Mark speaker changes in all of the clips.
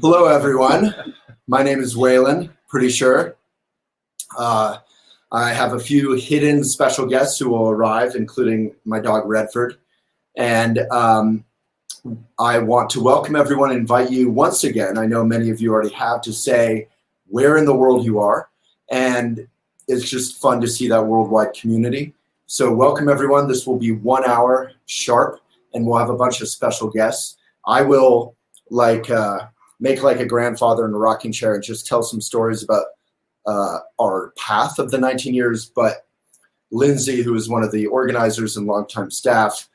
Speaker 1: Hello, everyone. My name is Waylon, pretty sure. I have a few hidden special guests who will arrive, including my dog, Redford. And I want to welcome everyone and invite you once again. I know many of you already have, to say where in the world you are. And it's just fun to see that worldwide community. So welcome, everyone. This will be 1 hour sharp, and we'll have a bunch of special guests. I will make like a grandfather in a rocking chair and just tell some stories about our path of the 19 years. But Lindsay, who is one of the organizers and longtime staff,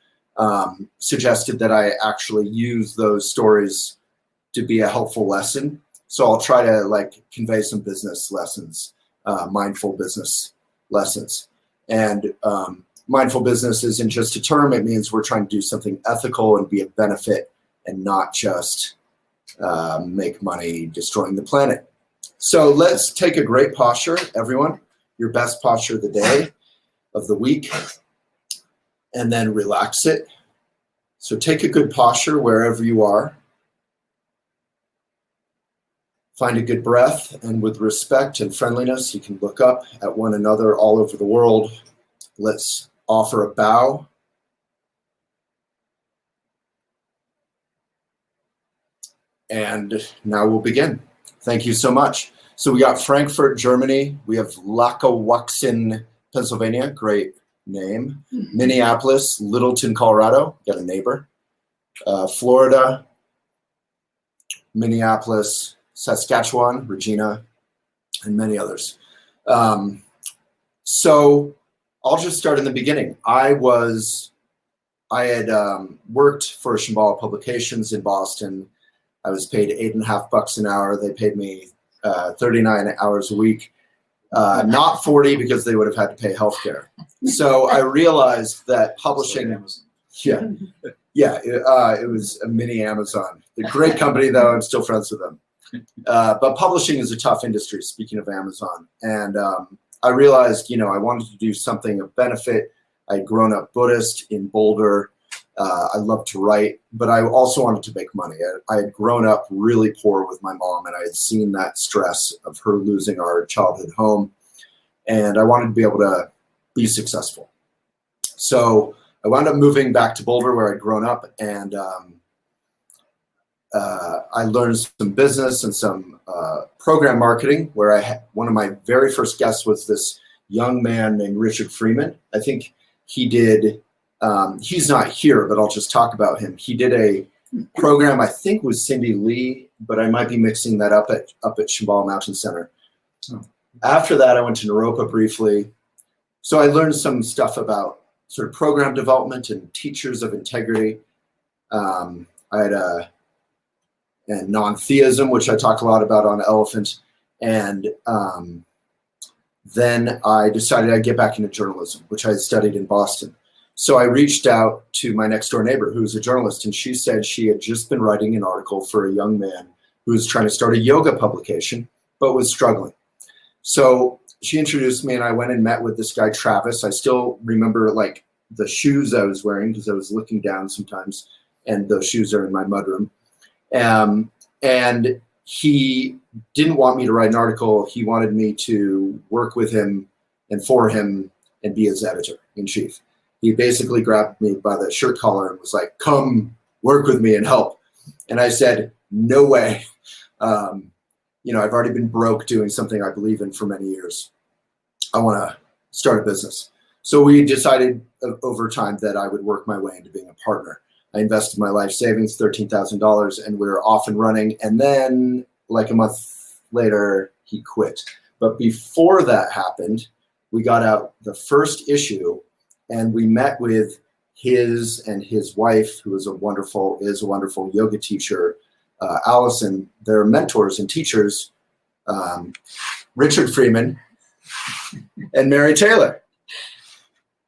Speaker 1: suggested that I actually use those stories to be a helpful lesson. So I'll try to convey some business lessons, mindful business lessons. And mindful business isn't just a term. It means we're trying to do something ethical and be a benefit and not just make money destroying the planet. So let's take a great posture, everyone, your best posture of the day, of the week, and then relax it. So take a good posture wherever you are. Find a good breath, and with respect and friendliness, you can look up at one another all over the world. Let's offer a bow. And now we'll begin. Thank you so much. So we got Frankfurt, Germany. We have Lackawaxen, Pennsylvania. Great name. Minneapolis, Littleton, Colorado. Got a neighbor. Florida, Minneapolis, Saskatchewan, Regina, and many others. So I'll just start in the beginning. I had worked for Shambhala Publications in Boston. I was paid $8.50 an hour. They paid me 39 hours a week, not 40 because they would have had to pay healthcare. So I realized that publishing, it was a mini Amazon. A great company, though. I'm still friends with them. But publishing is a tough industry, speaking of Amazon. And I realized, I wanted to do something of benefit. I'd grown up Buddhist in Boulder. I loved to write, but I also wanted to make money. I had grown up really poor with my mom, and I had seen that stress of her losing our childhood home. And I wanted to be able to be successful. So I wound up moving back to Boulder where I'd grown up, and I learned some business and some program marketing, where one of my very first guests was this young man named Richard Freeman. I think he did, he's not here, but I'll just talk about him. He did a program, I think with Cindy Lee, but I might be mixing that up at Shambhala Mountain Center. After that, I went to Naropa briefly. So I learned some stuff about sort of program development and teachers of integrity. I had and non-theism, which I talk a lot about on Elephant. And then I decided I'd get back into journalism, which I had studied in Boston. So I reached out to my next door neighbor, who was a journalist, and she said she had just been writing an article for a young man who was trying to start a yoga publication, but was struggling. So she introduced me, and I went and met with this guy, Travis. I still remember the shoes I was wearing because I was looking down sometimes, and those shoes are in my mudroom. And he didn't want me to write an article. He wanted me to work with him and for him and be his editor-in-chief. He basically grabbed me by the shirt collar and was like, come work with me and help. And I said, no way. I've already been broke doing something I believe in for many years. I want to start a business. So we decided over time that I would work my way into being a partner. I invested my life savings, $13,000, and we were off and running. And then a month later, he quit. But before that happened, we got out the first issue, and we met with his and his wife, who is a wonderful yoga teacher, Allison. They're mentors and teachers, Richard Freeman and Mary Taylor.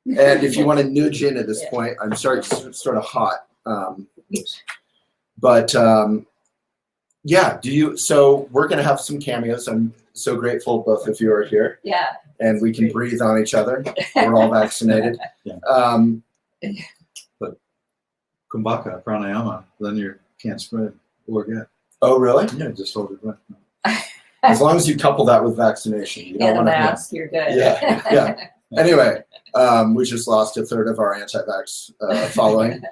Speaker 1: And if you want to nudge in at this point, I'm sorry, it's sort of hot. So we're going to have some cameos. I'm so grateful both of you are here.
Speaker 2: Yeah.
Speaker 1: And we can breathe on each other. We're all vaccinated.
Speaker 2: kumbhaka, pranayama, then you can't spread or get.
Speaker 1: Oh, really?
Speaker 2: Yeah, just hold your breath.
Speaker 1: As long as you couple that with vaccination, you don't
Speaker 3: And a
Speaker 1: want to.
Speaker 3: mask, you're good.
Speaker 1: Yeah, yeah. Anyway, we just lost a third of our anti-vax following.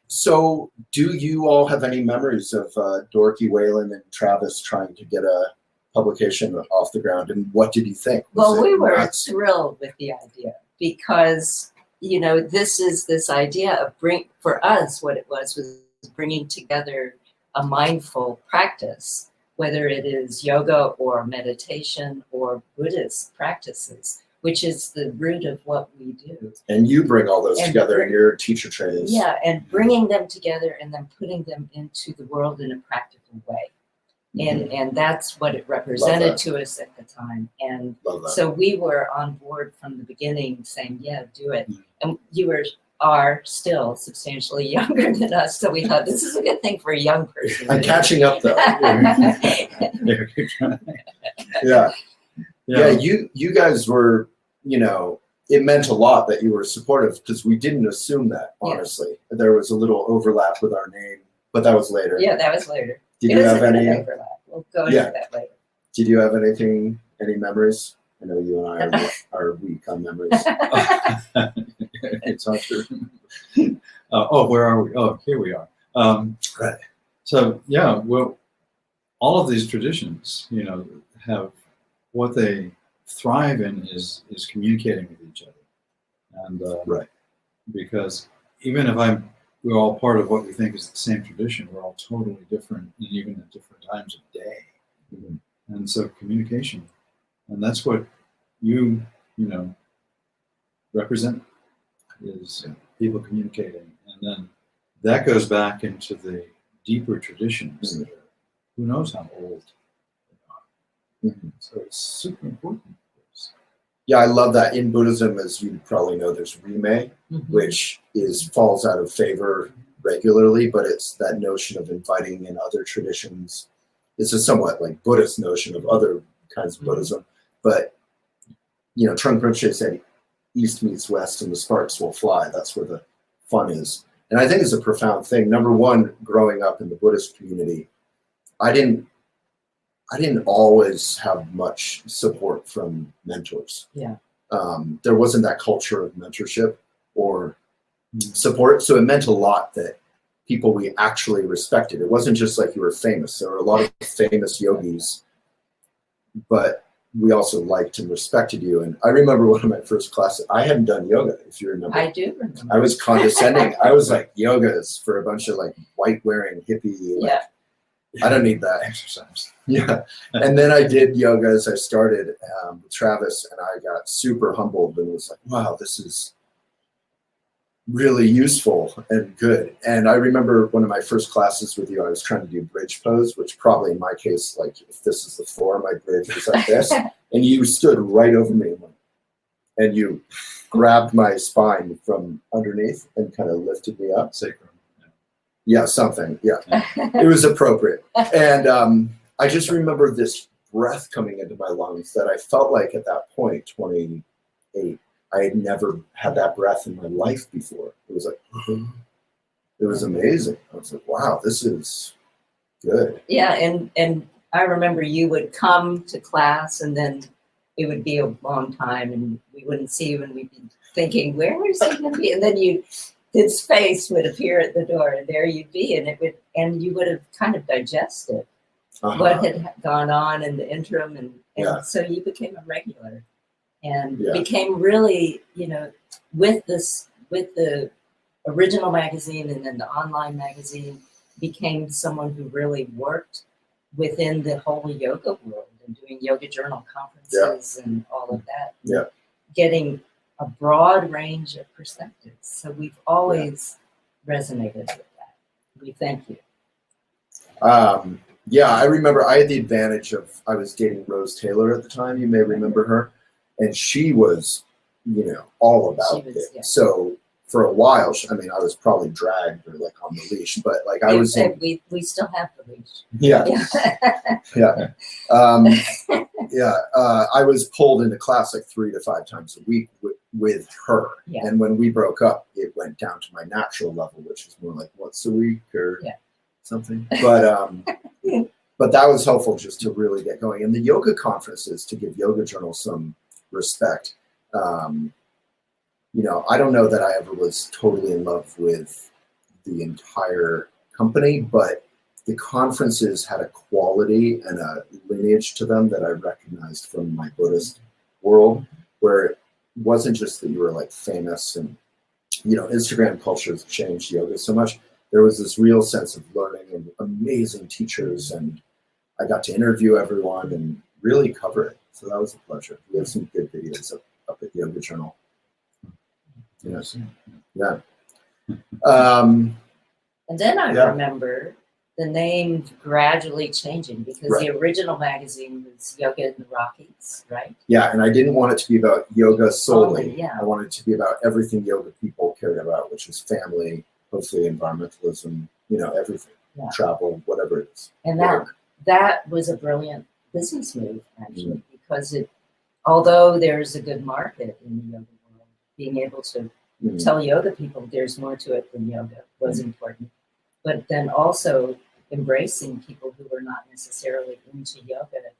Speaker 1: So do you all have any memories of Dorky, Waylon, and Travis trying to get a publication off the ground? And what did you think?
Speaker 3: Well, we were thrilled with the idea because, you know, this idea of for us, what it was bringing together a mindful practice, whether it is yoga or meditation or Buddhist practices, which is the root of what we do.
Speaker 1: And you bring all those together in your teacher trainings.
Speaker 3: Yeah, and bringing them together and then putting them into the world in a practical way. And that's what it represented to us at the time. And so we were on board from the beginning saying, yeah, do it. And you are still substantially younger than us, so we thought this is a good thing for a young person.
Speaker 1: I'm catching up though. Yeah. Yeah, you guys were, you know, it meant a lot that you were supportive because we didn't assume that, honestly. Yeah. There was a little overlap with our name, but that was later.
Speaker 3: Yeah, that was later.
Speaker 1: Did you have any
Speaker 3: overlap? We'll go into that later.
Speaker 1: Did you have any memories? I know you and I are weak on memories.
Speaker 2: It's hard to remember. Where are we? Oh, here we are.
Speaker 1: Right.
Speaker 2: So, yeah, well, all of these traditions, you know, have what they thrive in is communicating with each other. And
Speaker 1: right.
Speaker 2: Because even if we're all part of what we think is the same tradition, we're all totally different, and even at different times of day. Mm-hmm. And so communication, and that's what you know, represent is people communicating. And then that goes back into the deeper traditions that are, who knows how old they are. Mm-hmm. So it's super important.
Speaker 1: Yeah, I love that. In Buddhism, as you probably know, there's rime, which falls out of favor regularly, but it's that notion of inviting in other traditions. It's a somewhat like Buddhist notion of other kinds of Buddhism, but you know, Trungpa Rinpoche said, "East meets West, and the sparks will fly." That's where the fun is, and I think it's a profound thing. Number one, growing up in the Buddhist community, I didn't always have much support from mentors.
Speaker 3: Yeah.
Speaker 1: There wasn't that culture of mentorship or support. So it meant a lot that people we actually respected. It wasn't just like you were famous. There were a lot of famous yogis, but we also liked and respected you. And I remember one of my first classes, I hadn't done yoga, if you remember.
Speaker 3: I do remember.
Speaker 1: I was condescending. I was like, yoga is for a bunch of like white wearing hippie, like, I don't need that exercise. Yeah. And then I did yoga as I started with Travis, and I got super humbled and was like, wow, this is really useful and good. And I remember one of my first classes with you, I was trying to do bridge pose, which probably in my case, like if this is the floor, my bridge was like this. And you stood right over me and you grabbed my spine from underneath and kind of lifted me up.
Speaker 2: Sacrum.
Speaker 1: Yeah, something. Yeah, it was appropriate. And I just remember this breath coming into my lungs that I felt like at that point, 28, I had never had that breath in my life before. It was like, it was amazing. I was like, wow, this is good.
Speaker 3: Yeah, and I remember you would come to class and then it would be a long time and we wouldn't see you and we'd be thinking, where is he going to be? And then his face would appear at the door, and there you'd be, and you would have kind of digested what had gone on in the interim, and so you became a regular, and became really, you know, with the original magazine and then the online magazine, became someone who really worked within the whole yoga world and doing yoga journal conferences and all of that.
Speaker 1: Yeah,
Speaker 3: getting a broad range of perspectives. So we've always resonated with that. We thank you.
Speaker 1: Yeah, I remember I had the advantage of, I was dating Rose Taylor at the time. You may remember her. And she was, you know, all about it. Yeah. So for a while, I mean, I was probably dragged or like on the leash, but like I was.
Speaker 3: We still have the leash.
Speaker 1: Yeah. Yeah. I was pulled into class like 3 to 5 times a week with her.
Speaker 3: Yeah.
Speaker 1: And when we broke up, it went down to my natural level, which is more like once a week or something. But but that was helpful just to really get going. And the yoga conferences, to give Yoga Journal some respect. You know, I don't know that I ever was totally in love with the entire company, but the conferences had a quality and a lineage to them that I recognized from my Buddhist world, where it wasn't just that you were like famous and, you know, Instagram culture has changed yoga so much. There was this real sense of learning and amazing teachers, and I got to interview everyone and really cover it. So that was a pleasure. We have some good videos up at Yoga Journal. Yes. Yeah.
Speaker 3: And then I
Speaker 1: Yeah.
Speaker 3: remember the name gradually changing because
Speaker 1: Right.
Speaker 3: the original magazine was Yoga in the Rockies, right?
Speaker 1: Yeah, and I didn't want it to be about yoga solely.
Speaker 3: Yeah.
Speaker 1: I wanted it to be about everything yoga people cared about, which is family, hopefully environmentalism, you know, everything,
Speaker 3: Yeah.
Speaker 1: travel, whatever it is.
Speaker 3: And
Speaker 1: Work.
Speaker 3: that was a brilliant business move, actually, because although there's a good market in the yoga world, being able to
Speaker 1: Mhm.
Speaker 3: tell yoga people there's more to it than yoga was important. But then also embracing people who were not necessarily into yoga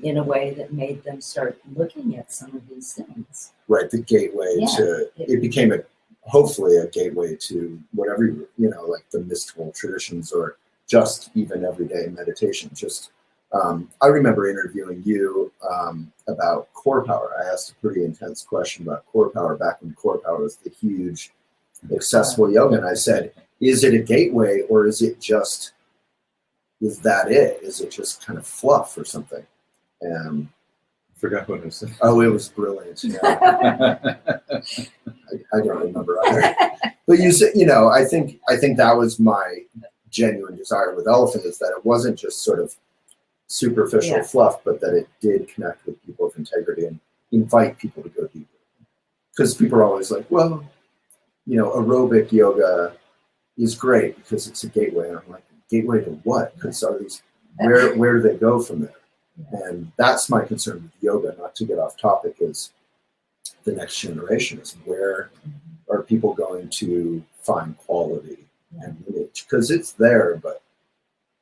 Speaker 3: in a way that made them start looking at some of these things.
Speaker 1: Right, the gateway to it became hopefully a gateway to whatever, you know, like the mystical traditions or just even everyday meditation. Just I remember interviewing you about core power. I asked a pretty intense question about core power back when core power was the huge accessible yoga, and I said, is it a gateway, or is that it? Is it just kind of fluff or something?
Speaker 2: Forgot what I said.
Speaker 1: Oh, it was brilliant. Yeah. I don't remember either. But you said, you know, I think that was my genuine desire with Elephant, is that it wasn't just sort of superficial fluff, but that it did connect with people of integrity and invite people to go deeper. Because people are always like, well, you know, aerobic yoga is great because it's a gateway. And I'm like, gateway to what? Because where do they go from there? And that's my concern with yoga, not to get off topic, is the next generation is where are people going to find quality and lineage? Because it's there, but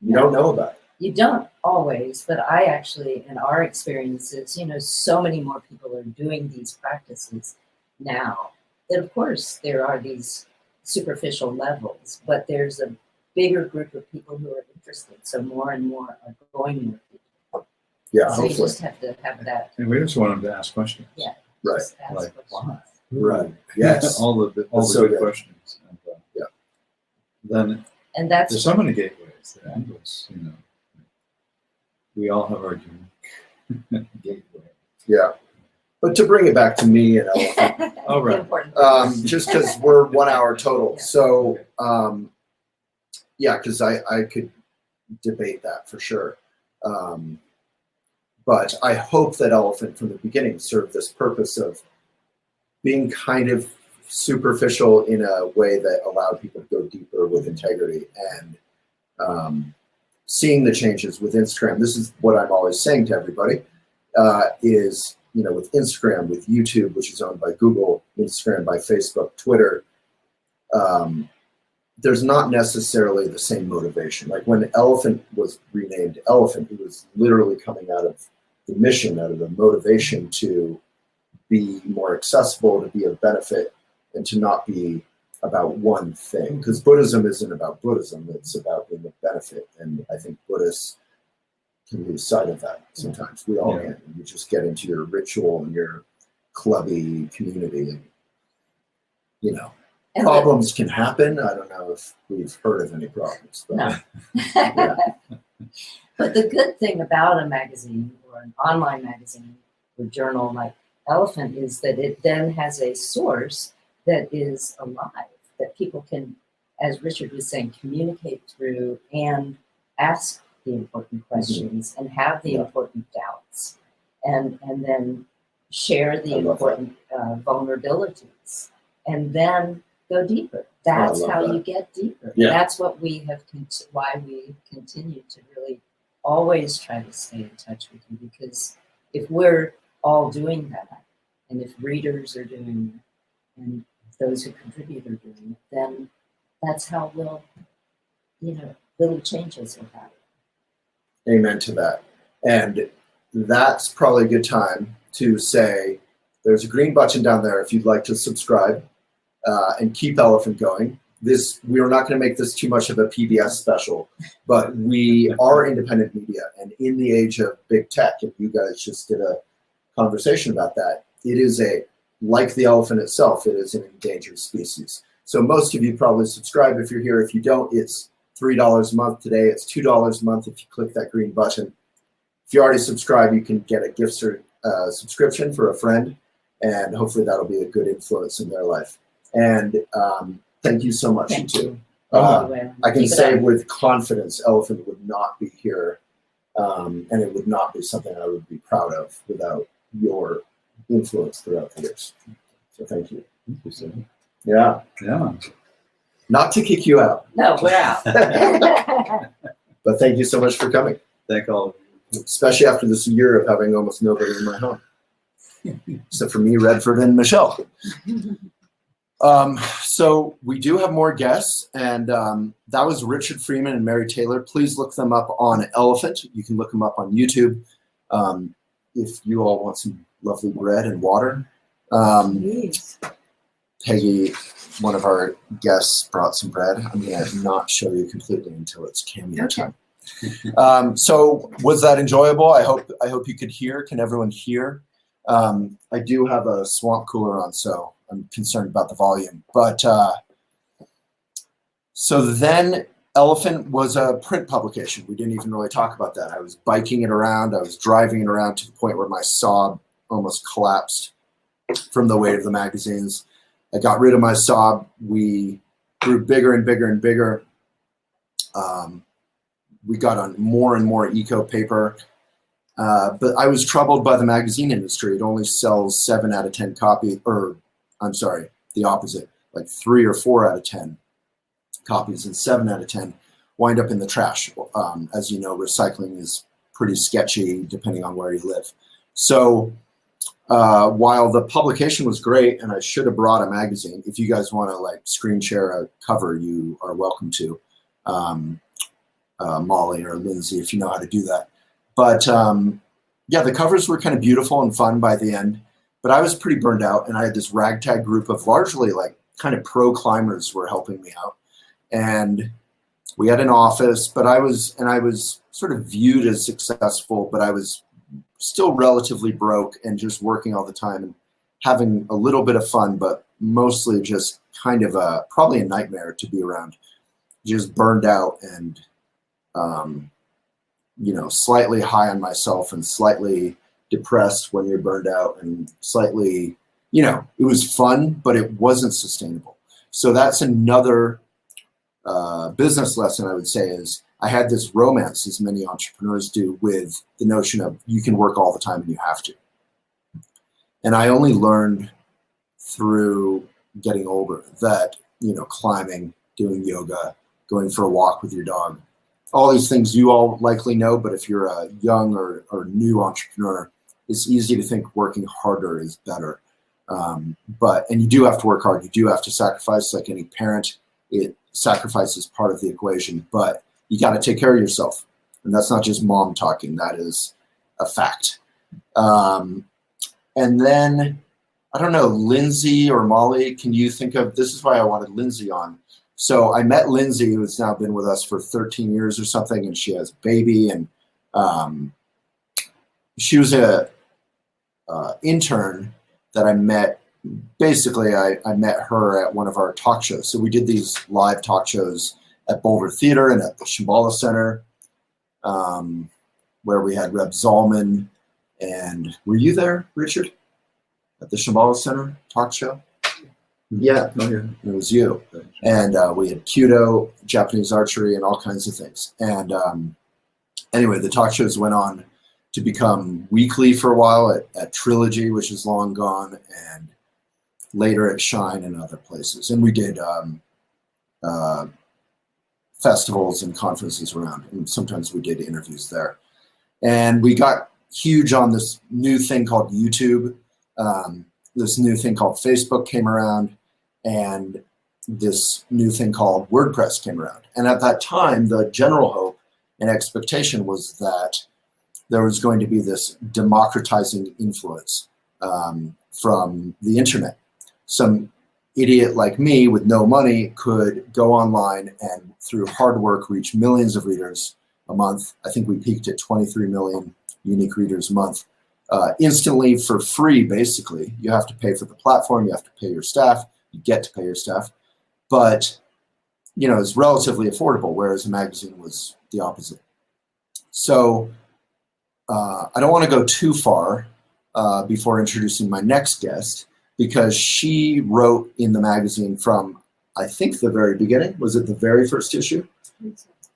Speaker 1: you don't know about it.
Speaker 3: You don't always, but I actually, in our experiences, you know, so many more people are doing these practices now that, of course, there are these superficial levels, but there's a bigger group of people who are interested. So more and more are going with people.
Speaker 1: Yeah,
Speaker 3: So you
Speaker 1: hopefully.
Speaker 3: just have to have that.
Speaker 2: And we just want them to ask questions.
Speaker 3: Yeah.
Speaker 1: Right.
Speaker 3: Just ask
Speaker 2: Like,
Speaker 3: questions.
Speaker 2: why?
Speaker 1: Right. Yes.
Speaker 2: all the
Speaker 1: That's so
Speaker 2: good
Speaker 1: good.
Speaker 2: questions. And, Then
Speaker 3: And that's
Speaker 2: there's so many gateways. They're endless. You know, we all have our unique gateway.
Speaker 1: Yeah. But to bring it back to me and Elephant,
Speaker 2: Oh, right.
Speaker 3: the important
Speaker 1: just because we're 1 hour total.
Speaker 3: Yeah.
Speaker 1: So, yeah, because I could debate that for sure. But I hope that Elephant from the beginning served this purpose of being kind of superficial in a way that allowed people to go deeper with integrity, and seeing the changes with Instagram. This is what I'm always saying to everybody, is, you know, with Instagram, with YouTube, which is owned by Google, Instagram by Facebook, Twitter, there's not necessarily the same motivation. Like when Elephant was renamed Elephant, it was literally coming out of the mission, out of the motivation to be more accessible, to be of benefit, and to not be about one thing. Because Buddhism isn't about Buddhism, it's about being of benefit. And I think Buddhists can lose sight of that sometimes. We all can. You just get into your ritual and your clubby community, and, you know,
Speaker 3: And
Speaker 1: problems can happen. I don't know if we've heard of any problems. But
Speaker 3: No.
Speaker 1: yeah.
Speaker 3: But the good thing about a magazine or an online magazine or journal like Elephant is that it then has a source that is alive, that people can, as Richard was saying, communicate through and ask the important questions and have the important doubts, and then share the
Speaker 1: I love
Speaker 3: important vulnerabilities, and then go deeper. That's
Speaker 1: love
Speaker 3: how
Speaker 1: that.
Speaker 3: you get deeper.
Speaker 1: Yeah.
Speaker 3: That's what we have, why we continue to really always try to stay in touch with you, because if we're all doing that, And if readers are doing it, and those who contribute are doing it, then that's how little changes will happen.
Speaker 1: Amen to that. And that's probably a good time to say there's a green button down there if you'd like to subscribe and keep Elephant going. We are not going to make this too much of a PBS special, but we are independent media, and in the age of big tech, and you guys just did a conversation about that, it is like the elephant itself, it is an endangered species. So most of you probably subscribe if you're here. If you don't, it's $3 a month today. It's $2 a month if you click that green button. If you already subscribe, you can get a gift subscription for a friend, and hopefully that'll be a good influence in their life. And thank you so much, you two. I can say with confidence, Elephant would not be here, and it would not be something I would be proud of without your influence throughout the years. So thank you.
Speaker 2: Thank you, sir.
Speaker 1: Yeah.
Speaker 2: Yeah.
Speaker 1: Not to kick you out,
Speaker 3: No, we're out.
Speaker 1: but thank you so much for coming,
Speaker 2: Thank all of you.
Speaker 1: especially after this year of having almost nobody in my home, except for me, Redford, and Michelle. So we do have more guests, and that was Richard Freeman and Mary Taylor. Please look them up on Elephant. You can look them up on YouTube. If you all want some lovely bread and water.
Speaker 3: Please.
Speaker 1: Peggy, one of our guests, brought some bread. I'm going to not show you completely until it's cameo time. So was that enjoyable? I hope you could hear. Can everyone hear? I do have a swamp cooler on, so I'm concerned about the volume. But so then Elephant was a print publication. We didn't even really talk about that. I was biking it around. I was driving it around to the point where my Saab almost collapsed from the weight of the magazines. I got rid of my Saab. We grew bigger and bigger and bigger. We got on more and more eco paper. But I was troubled by the magazine industry. It only sells 7 out of 10 copies, or I'm sorry, the opposite, like 3 or 4 out of 10 copies, and 7 out of 10 wind up in the trash. As you know, recycling is pretty sketchy depending on where you live. So while the publication was great, and I should have brought a magazine, if you guys want to like screen share a cover, you are welcome to. Molly or Lindsay, if you know how to do that. But yeah, the covers were kind of beautiful and fun by the end, but I was pretty burned out, and I had this ragtag group of largely like kind of pro climbers were helping me out. And we had an office, but I was sort of viewed as successful, but I was still relatively broke and just working all the time and having a little bit of fun, but mostly just kind of probably a nightmare to be around. Just burned out and slightly high on myself and slightly depressed when you're burned out, and slightly, it was fun, but it wasn't sustainable. So that's another business lesson I would say is I had this romance, as many entrepreneurs do, with the notion of you can work all the time and you have to. And I only learned through getting older that, climbing, doing yoga, going for a walk with your dog, all these things you all likely know, but if you're a young or new entrepreneur, it's easy to think working harder is better. And you do have to work hard. You do have to sacrifice, like any parent. Sacrifice is part of the equation, but you got to take care of yourself. And that's not just mom talking. That is a fact. And then, I don't know, Lindsay or Molly, can you think of, this is why I wanted Lindsay on. So I met Lindsay, who's now been with us for 13 years or something, and she has a baby. And she was a intern that I met. Basically, I met her at one of our talk shows. So we did these live talk shows at Boulder Theater and at the Shambhala Center, where we had Reb Zalman. And were you there, Richard, at the Shambhala Center talk show? Yeah, it was you. And we had Kyudo, Japanese archery, and all kinds of things. And anyway, the talk shows went on to become weekly for a while at Trilogy, which is long gone, and later at Shine and other places. And we did festivals and conferences around, and sometimes we did interviews there. And we got huge on this new thing called YouTube. this new thing called Facebook came around, and this new thing called WordPress came around. And at that time, the general hope and expectation was that there was going to be this democratizing influence from the internet. Some idiot like me with no money could go online and through hard work reach millions of readers a month. I think we peaked at 23 million unique readers a month. Instantly for free, basically. You have to pay for the platform, you have to pay your staff, you get to pay your staff. But, you know, it's relatively affordable, whereas a magazine was the opposite. So I don't want to go too far before introducing my next guest, because she wrote in the magazine from, I think, the very beginning. Was it the very first issue?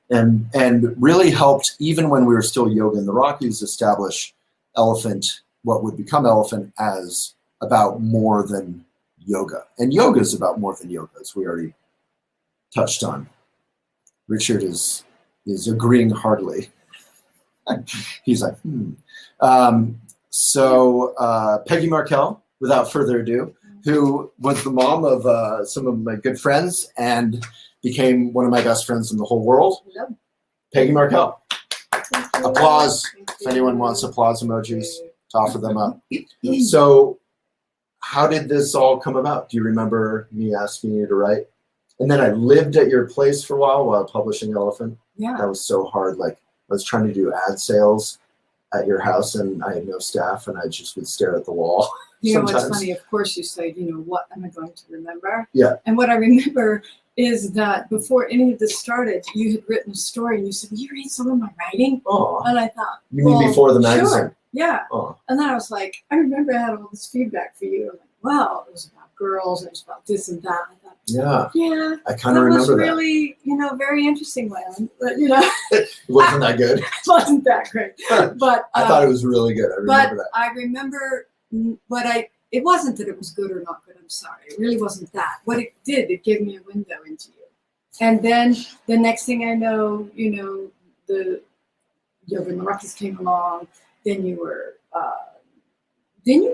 Speaker 1: And really helped, even when we were still Yoga in the Rockies, establish Elephant, what would become Elephant, as about more than yoga. And yoga is about more than yoga, as we already touched on. Richard is agreeing heartily. He's like, So Peggy Markell, without further ado, who was the mom of some of my good friends and became one of my best friends in the whole world.
Speaker 3: Yep.
Speaker 1: Peggy Markell. Applause. If anyone wants applause emojis, to offer them up. So how did this all come about? Do you remember me asking you to write? And then I lived at your place for a while publishing Elephant.
Speaker 4: Yeah.
Speaker 1: That was so hard. Like, I was trying to do ad sales at your house, and I had no staff, and I just would stare at the wall.
Speaker 4: You know
Speaker 1: sometimes.
Speaker 4: what's funny? Of course, you said, you know, what am I going to remember?
Speaker 1: Yeah.
Speaker 4: And what I remember is that before any of this started, you had written a story, and you said, "Will you read some of my writing?"
Speaker 1: Oh,
Speaker 4: And I thought,
Speaker 1: you mean before the magazine?
Speaker 4: Sure. Yeah.
Speaker 1: Oh,
Speaker 4: And then I was like, I remember I had all this feedback for you. I'm like, wow, it was about girls, it was about this and that. I thought,
Speaker 1: yeah.
Speaker 4: yeah,
Speaker 1: I kind of
Speaker 4: that was
Speaker 1: remember that.
Speaker 4: really, you know, very interesting, Waylon. But you know,
Speaker 1: It wasn't that good.
Speaker 4: it wasn't that great. But
Speaker 1: I thought it was really good. I remember that.
Speaker 4: I remember it wasn't that it was good or not good. I'm sorry. It really wasn't that. What it did, it gave me a window into you. And then the next thing I know, you know, the Yoga in the Rockies came along. Then you were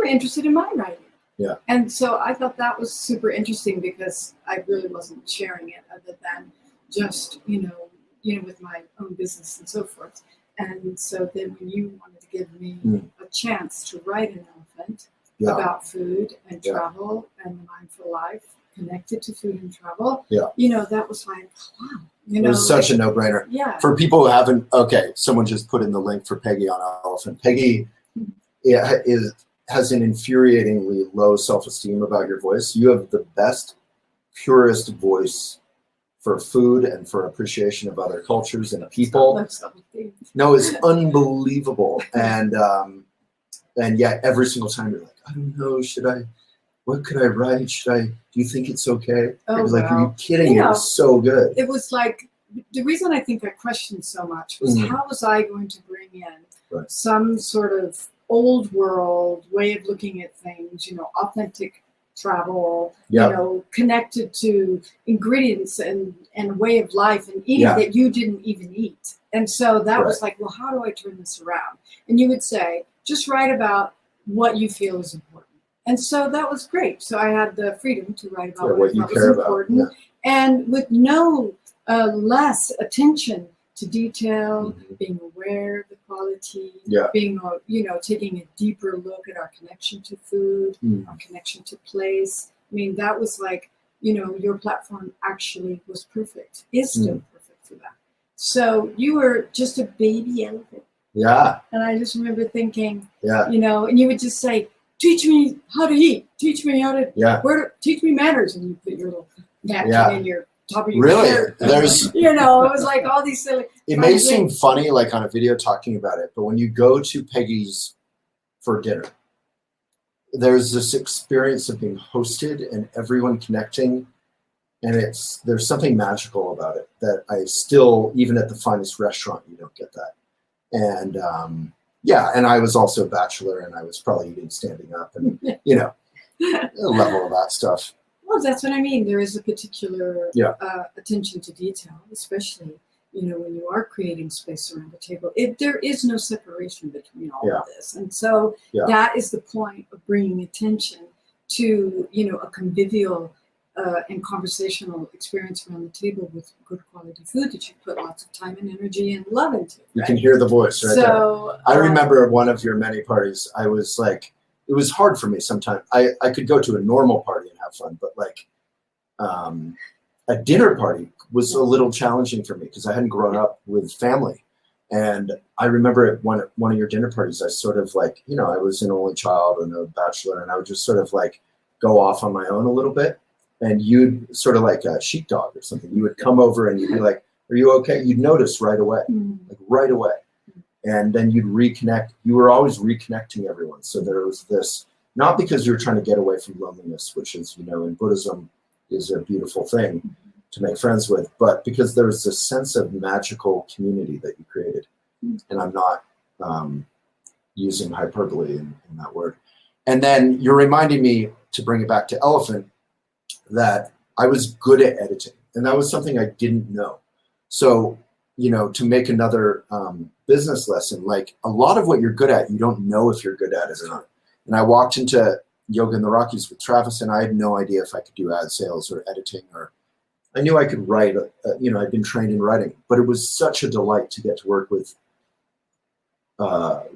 Speaker 4: interested in my writing.
Speaker 1: Yeah.
Speaker 4: And so I thought that was super interesting because I really wasn't sharing it other than just, you know, with my own business and so forth. And so then when you wanted to give me a chance to write an Elephant about food and travel and the mindful life connected to food and travel, you know, that was like, wow. You know,
Speaker 1: it was such a no-brainer.
Speaker 4: Yeah.
Speaker 1: For people who haven't, someone just put in the link for Peggy on Elephant. Peggy has an infuriatingly low self-esteem about your voice. You have the best, purest voice for food and for appreciation of other cultures and people. No, it's unbelievable. And yet every single time you're like, I don't know, what could I write? Do you think it's okay?
Speaker 4: Oh,
Speaker 1: I was like,
Speaker 4: wow.
Speaker 1: are you kidding?
Speaker 4: You
Speaker 1: It
Speaker 4: know,
Speaker 1: was so good.
Speaker 4: It was like, the reason I think I questioned so much was how was I going to bring in some sort of old world way of looking at things, you know, authentic travel, you know, connected to ingredients and way of life and eating that you didn't even eat. And so that was like, well, how do I turn this around? And you would say, just write about what you feel is important. And so that was great. So I had the freedom to write about what I thought was important, and with no less attention to detail, being aware of the quality, being, you know, taking a deeper look at our connection to food, our connection to place. I mean, that was like, you know, your platform actually was perfect, is still perfect for that. So you were just a baby elephant.
Speaker 1: Yeah.
Speaker 4: And I just remember thinking, you know, and you would just say, teach me how to eat, teach me how to, teach me manners. And you put your little napkin in your top of your shirt.
Speaker 1: There's,
Speaker 4: you know, it was like all these silly.
Speaker 1: it may seem funny, like on a video talking about it, but when you go to Peggy's for dinner, there's this experience of being hosted and everyone connecting. And there's something magical about it that I still, even at the finest restaurant, you don't get that. And and I was also a bachelor, and I was probably eating standing up, and you know, a level of that stuff.
Speaker 4: Well, that's what I mean. There is a particular attention to detail, especially, you know, when you are creating space around the table. There is no separation between all of this, and so that is the point of bringing attention to, you know, a convivial and conversational experience around the table with good quality food that you put lots of time and energy and love into.
Speaker 1: You
Speaker 4: Right?
Speaker 1: can hear the voice right there.
Speaker 4: So
Speaker 1: I remember one of your many parties. I was like, it was hard for me sometimes. I could go to a normal party and have fun, but like a dinner party was a little challenging for me because I hadn't grown up with family. And I remember at one of your dinner parties, I sort of like, you know, I was an only child and a bachelor, and I would just sort of like go off on my own a little bit. And you'd sort of like a sheepdog or something. You would come over and you'd be like, "Are you okay?" You'd notice right away, like right away. And then you'd reconnect. You were always reconnecting everyone. So there was this, not because you were trying to get away from loneliness, which is, you know, in Buddhism is a beautiful thing to make friends with, but because there was this sense of magical community that you created. And I'm not using hyperbole in that word. And then you're reminding me, to bring it back to elephant, that I was good at editing. And that was something I didn't know. So, you know, to make another business lesson, like a lot of what you're good at, you don't know if you're good at it or not. And I walked into Yoga in the Rockies with Travis, and I had no idea if I could do ad sales or editing, or I knew I could write, you know, I'd been trained in writing, but it was such a delight to get to work with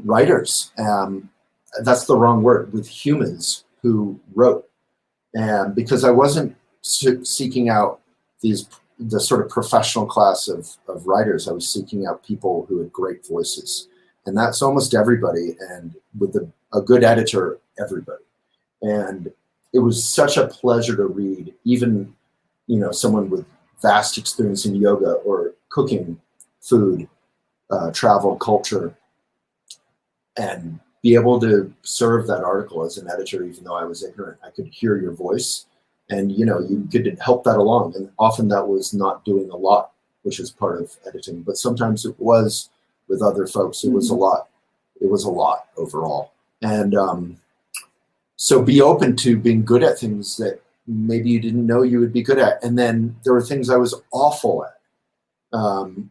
Speaker 1: writers. That's the wrong word, with humans who wrote. And because I wasn't seeking out the sort of professional class of writers, I was seeking out people who had great voices. And that's almost everybody. And with a good editor, everybody. And it was such a pleasure to read, even, you know, someone with vast experience in yoga or cooking, food, travel, culture, and be able to serve that article as an editor, even though I was ignorant. I could hear your voice, and, you know, you could help that along. And often that was not doing a lot, which is part of editing, but sometimes it was with other folks. It was a lot. It was a lot overall. And so be open to being good at things that maybe you didn't know you would be good at. And then there were things I was awful at,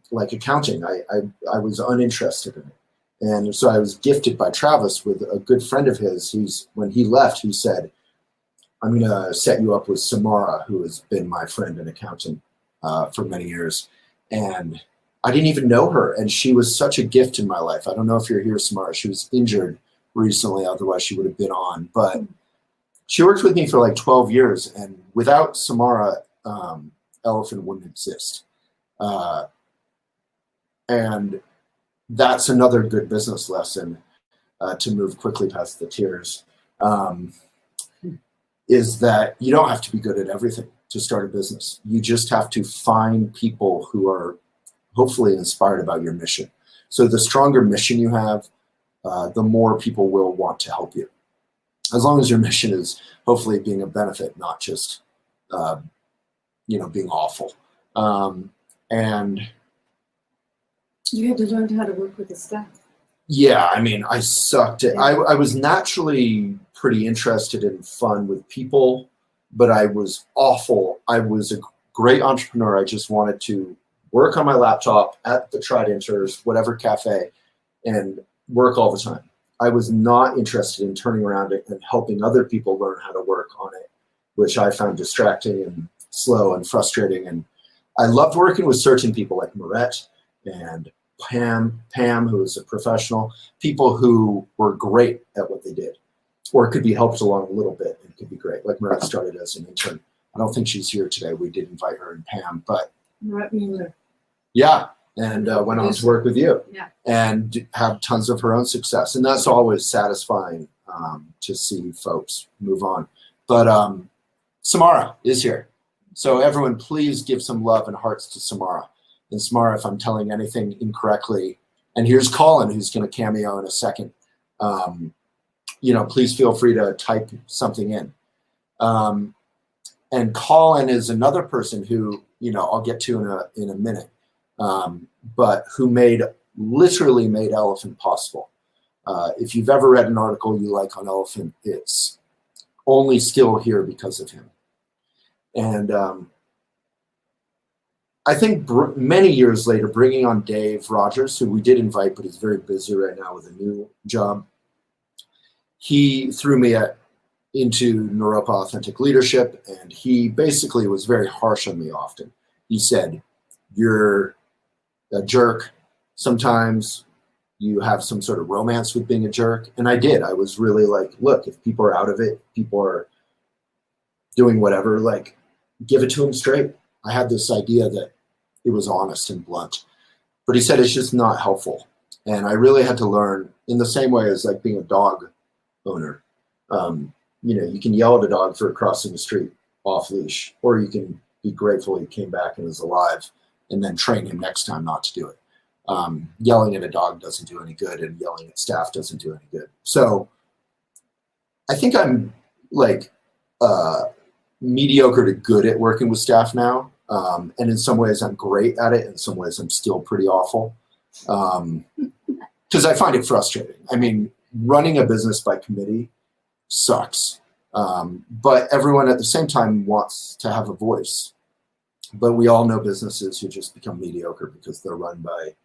Speaker 1: like accounting. I was uninterested in it. And so I was gifted by Travis with a good friend of his. When he left, he said, "I'm going to set you up with Samara, who has been my friend and accountant for many years." And I didn't even know her. And she was such a gift in my life. I don't know if you're here, Samara. She was injured recently. Otherwise, she would have been on. But she worked with me for like 12 years. And without Samara, Elephant wouldn't exist. And that's another good business lesson, to move quickly past the tears, is that you don't have to be good at everything to start a business. You just have to find people who are hopefully inspired about your mission. So the stronger mission you have, the more people will want to help you. As long as your mission is hopefully being a benefit, not just, you know, being awful. And
Speaker 4: you had to learn how to work with the staff.
Speaker 1: yeah, I mean, I sucked at, I was naturally pretty interested in fun with people, but I was awful. I was a great entrepreneur. I just wanted to work on my laptop at the Tridenters, whatever cafe, and work all the time. I was not interested in turning around and helping other people learn how to work on it, which I found distracting and slow and frustrating. And I loved working with certain people like Moret and Pam, who was a professional, people who were great at what they did, or could be helped along a little bit and could be great. Like Moret started as an intern. I don't think she's here today. We did invite her and Pam, but
Speaker 4: Moret Mueller.
Speaker 1: Yeah, and went on to work with you, and have tons of her own success. And that's always satisfying, to see folks move on. But Samara is here. So everyone, please give some love and hearts to Samara. And Samara, if I'm telling anything incorrectly, and here's Colin, who's going to cameo in a second, you know, please feel free to type something in. And Colin is another person who, you know, I'll get to in a minute, but who literally made Elephant possible. If you've ever read an article you like on Elephant, it's only still here because of him. And I think many years later, bringing on Dave Rogers, who we did invite, but he's very busy right now with a new job, he threw me into neuroauthentic leadership, and he basically was very harsh on me often. He said, "You're a jerk. Sometimes you have some sort of romance with being a jerk." And I did. I was really like, look, if people are out of it, people are doing whatever, like, give it to them straight. I had this idea that it was honest and blunt. But he said it's just not helpful. And I really had to learn, in the same way as like being a dog owner. You can yell at a dog for crossing the street off leash, or you can be grateful he came back and is alive, and then train him next time not to do it. Yelling at a dog doesn't do any good, and yelling at staff doesn't do any good. So I think I'm like mediocre to good at working with staff now. And in some ways I'm great at it. In some ways I'm still pretty awful. Because I find it frustrating. I mean, running a business by committee sucks. But everyone at the same time wants to have a voice. But we all know businesses who just become mediocre because they're run by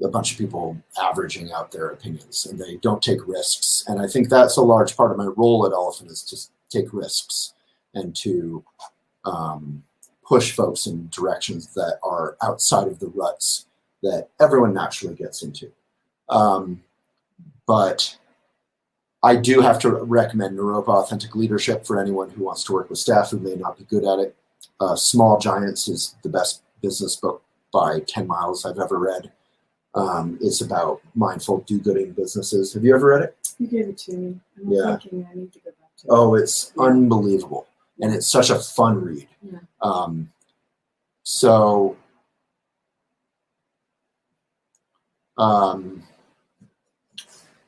Speaker 1: a bunch of people averaging out their opinions, and they don't take risks. And I think that's a large part of my role at Elephant, is to take risks and to push folks in directions that are outside of the ruts that everyone naturally gets into. But I do have to recommend Authentic Leadership for anyone who wants to work with staff who may not be good at it. Small Giants is the best business book by 10 miles I've ever read. It's about mindful do-gooding businesses. Have you ever read it?
Speaker 4: You gave it to me. I'm
Speaker 1: Yeah.
Speaker 4: thinking I need to go back to it.
Speaker 1: Oh, it's unbelievable. And it's such a fun read.
Speaker 4: Yeah.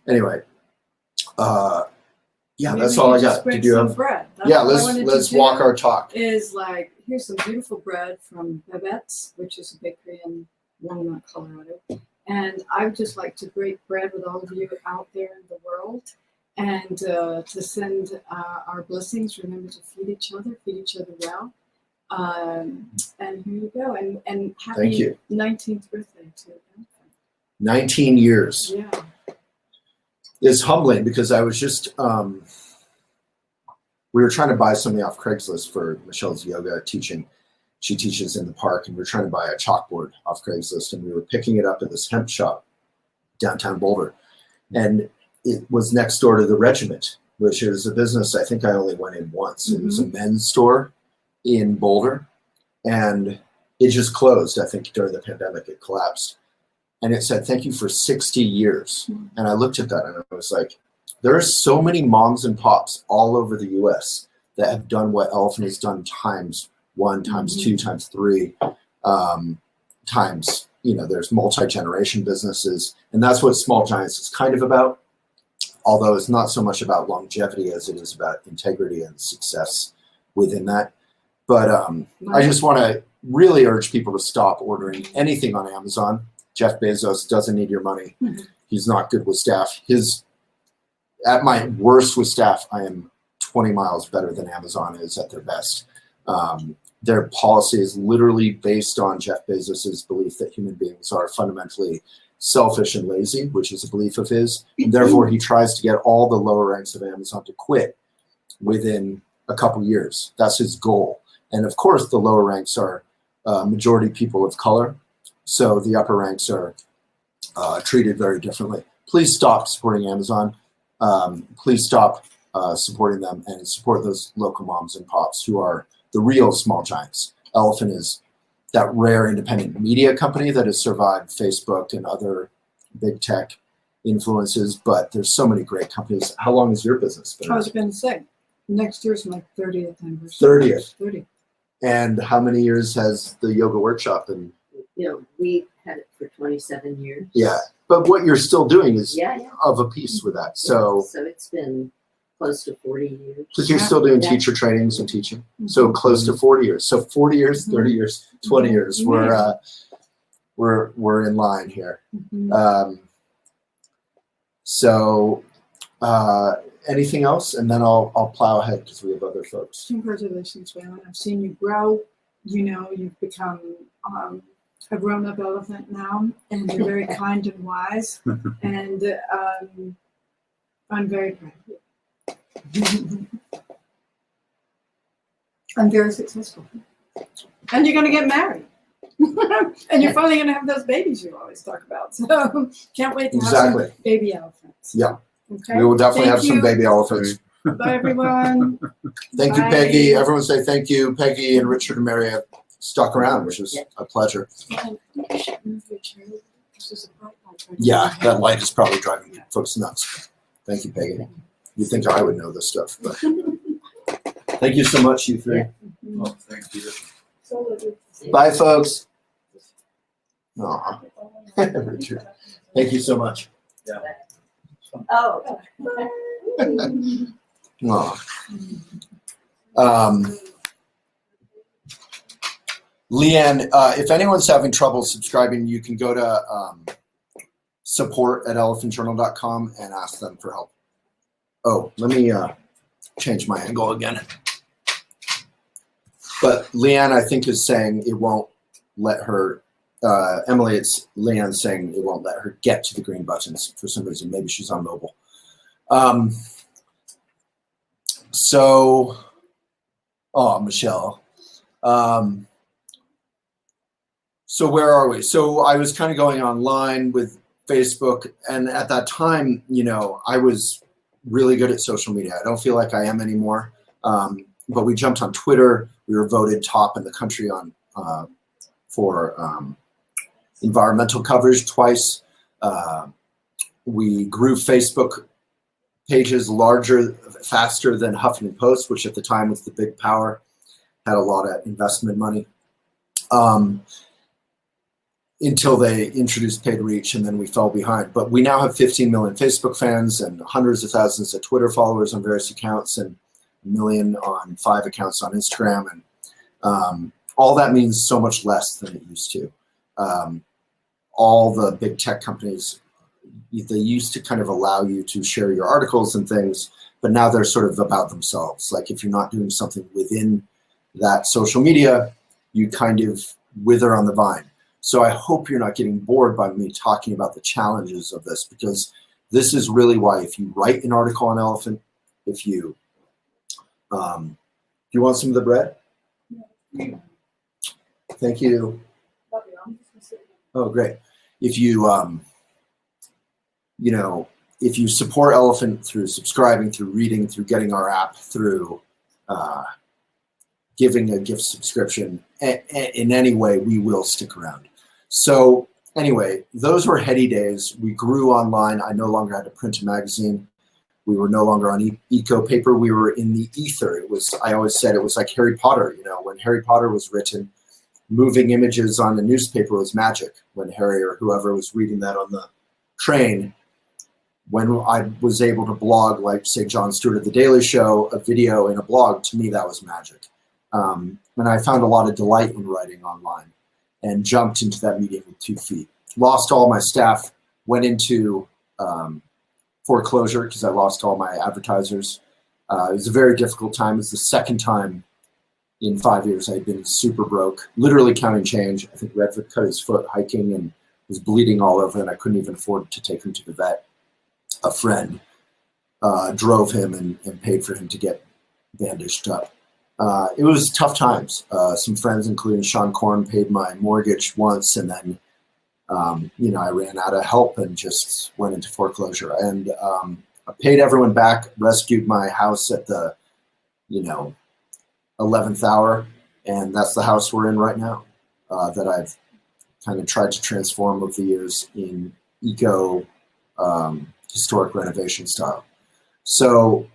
Speaker 1: Anyway,
Speaker 4: Maybe
Speaker 1: that's
Speaker 4: we
Speaker 1: all I
Speaker 4: could just
Speaker 1: got.
Speaker 4: break
Speaker 1: Did you
Speaker 4: some
Speaker 1: have?
Speaker 4: bread. That's
Speaker 1: Yeah,
Speaker 4: what I wanted to
Speaker 1: let's
Speaker 4: do.
Speaker 1: walk our talk.
Speaker 4: Is like, here's some beautiful bread from Babette's, which is a bakery in Walnut, Colorado. And I would just like to break bread with all of you out there in the world, and to send our blessings. Remember to feed each other well. And here you go. And
Speaker 1: Thank
Speaker 4: happy
Speaker 1: you.
Speaker 4: 19th birthday to Elephant.
Speaker 1: 19 years.
Speaker 4: Yeah.
Speaker 1: It's humbling because I was just, we were trying to buy something off Craigslist for Michelle's yoga teaching. She teaches in the park, and we were trying to buy a chalkboard off Craigslist, and we were picking it up at this hemp shop downtown Boulder. And it was next door to the Regiment, which is a business I think I only went in once. It was a men's store in Boulder, and it just closed. I think during the pandemic it collapsed. And it said, "Thank you for 60 years. And I looked at that and I was like, there are so many moms and pops all over the US that have done what Elephant has done times 1, times 2, times 3, times, there's multi-generation businesses. And that's what Small Giants is kind of about. Although it's not so much about longevity as it is about integrity and success within that. But I just want to really urge people to stop ordering anything on Amazon. Jeff Bezos doesn't need your money. He's not good with staff. At my worst with staff, I am 20 miles better than Amazon is at their best. Their policy is literally based on Jeff Bezos's belief that human beings are fundamentally selfish and lazy, which is a belief of his. And therefore, he tries to get all the lower ranks of Amazon to quit within a couple years. That's his goal. And of course, the lower ranks are majority people of color. So the upper ranks are treated very differently. Please stop supporting Amazon. Please stop supporting them and support those local moms and pops who are the real Small Giants. Elephant is that rare independent media company that has survived Facebook and other big tech influences, but there's so many great companies. How long has your business been?
Speaker 4: I was going to say, next year's my 30th anniversary.
Speaker 1: 30th.
Speaker 4: 30.
Speaker 1: And how many years has the yoga workshop been?
Speaker 3: We had it for 27 years.
Speaker 1: Yeah, but what you're still doing is
Speaker 3: Yeah.
Speaker 1: of a piece with that. So
Speaker 3: it's been close to 40 years.
Speaker 1: because you're still doing
Speaker 3: Yeah.
Speaker 1: teacher trainings and teaching. So close to 40 years. So 40 years, 30 years, 20 years. We're in line here. Anything else? And then I'll plow ahead because we have other folks.
Speaker 4: Congratulations, Waylon. I've seen you grow. You've become a grown-up elephant now, and you're very kind and wise. And I'm very proud of you. I'm very successful. And you're going to get married. And you're finally going to have those babies you always talk about. So can't wait to have some baby elephants.
Speaker 1: Yeah.
Speaker 4: Okay.
Speaker 1: We will definitely
Speaker 4: Thank
Speaker 1: have some
Speaker 4: you.
Speaker 1: baby elephants.
Speaker 4: Bye, everyone.
Speaker 1: Thank you,
Speaker 4: Bye.
Speaker 1: Peggy. Everyone say thank you. Peggy and Richard and Mary have stuck around, which is a pleasure. Yeah, that light is probably driving folks nuts. Thank you, Peggy. You'd think I would know this stuff, but thank you so much, you three.
Speaker 2: Oh, thank you.
Speaker 1: Bye, folks. Aw. Richard, thank you so much.
Speaker 2: Yeah.
Speaker 3: Oh.
Speaker 1: Aw. Leanne, if anyone's having trouble subscribing, you can go to support@elephantjournal.com and ask them for help. Oh, let me change my angle again. But Leanne, I think, is saying it won't let her, Emily, it's Leanne saying it won't let her get to the green buttons for some reason. Maybe she's on mobile. Michelle. So where are we? So I was kind of going online with Facebook, and at that time, you know, I was really good at social media. I don't feel like I am anymore. But we jumped on Twitter. We were voted top in the country on for environmental coverage twice. We grew Facebook pages faster than Huffington Post, which at the time was the big power, had a lot of investment money. Until they introduced paid reach, and then we fell behind. But we now have 15 million Facebook fans and hundreds of thousands of Twitter followers on various accounts, and 1 million on 5 accounts on Instagram. And all that means so much less than it used to. All the big tech companies, they used to kind of allow you to share your articles and things, but now they're sort of about themselves. Like if you're not doing something within that social media, you kind of wither on the vine. So I hope you're not getting bored by me talking about the challenges of this, because this is really why if you write an article on elephant, if you, do you want some of the bread? Thank you. Oh, great. If you, you know, if you support Elephant through subscribing, through reading, through getting our app, through giving a gift subscription, in any way, we will stick around. So anyway, those were heady days. We grew online. I no longer had to print a magazine. We were no longer on eco paper. We were in the ether. It was, I always said it was like Harry Potter. You know, when Harry Potter was written, moving images on the newspaper was magic. When Harry or whoever was reading that on the train, when I was able to blog, like say Jon Stewart of The Daily Show, a video in a blog, to me that was magic. And I found a lot of delight in writing online, and jumped into that medium with 2 feet. Lost all my staff, went into foreclosure because I lost all my advertisers. It was a very difficult time. It was the second time in 5 years I'd been super broke, literally counting change. I think Redford cut his foot hiking and was bleeding all over, and I couldn't even afford to take him to the vet. A friend drove him and paid for him to get bandaged up. It was tough times. Some friends, including Sean Korn, paid my mortgage once, and then, you know, I ran out of help and just went into foreclosure. And I paid everyone back, rescued my house at the, you know, 11th hour, and that's the house we're in right now, that I've kind of tried to transform over the years in eco historic renovation style. So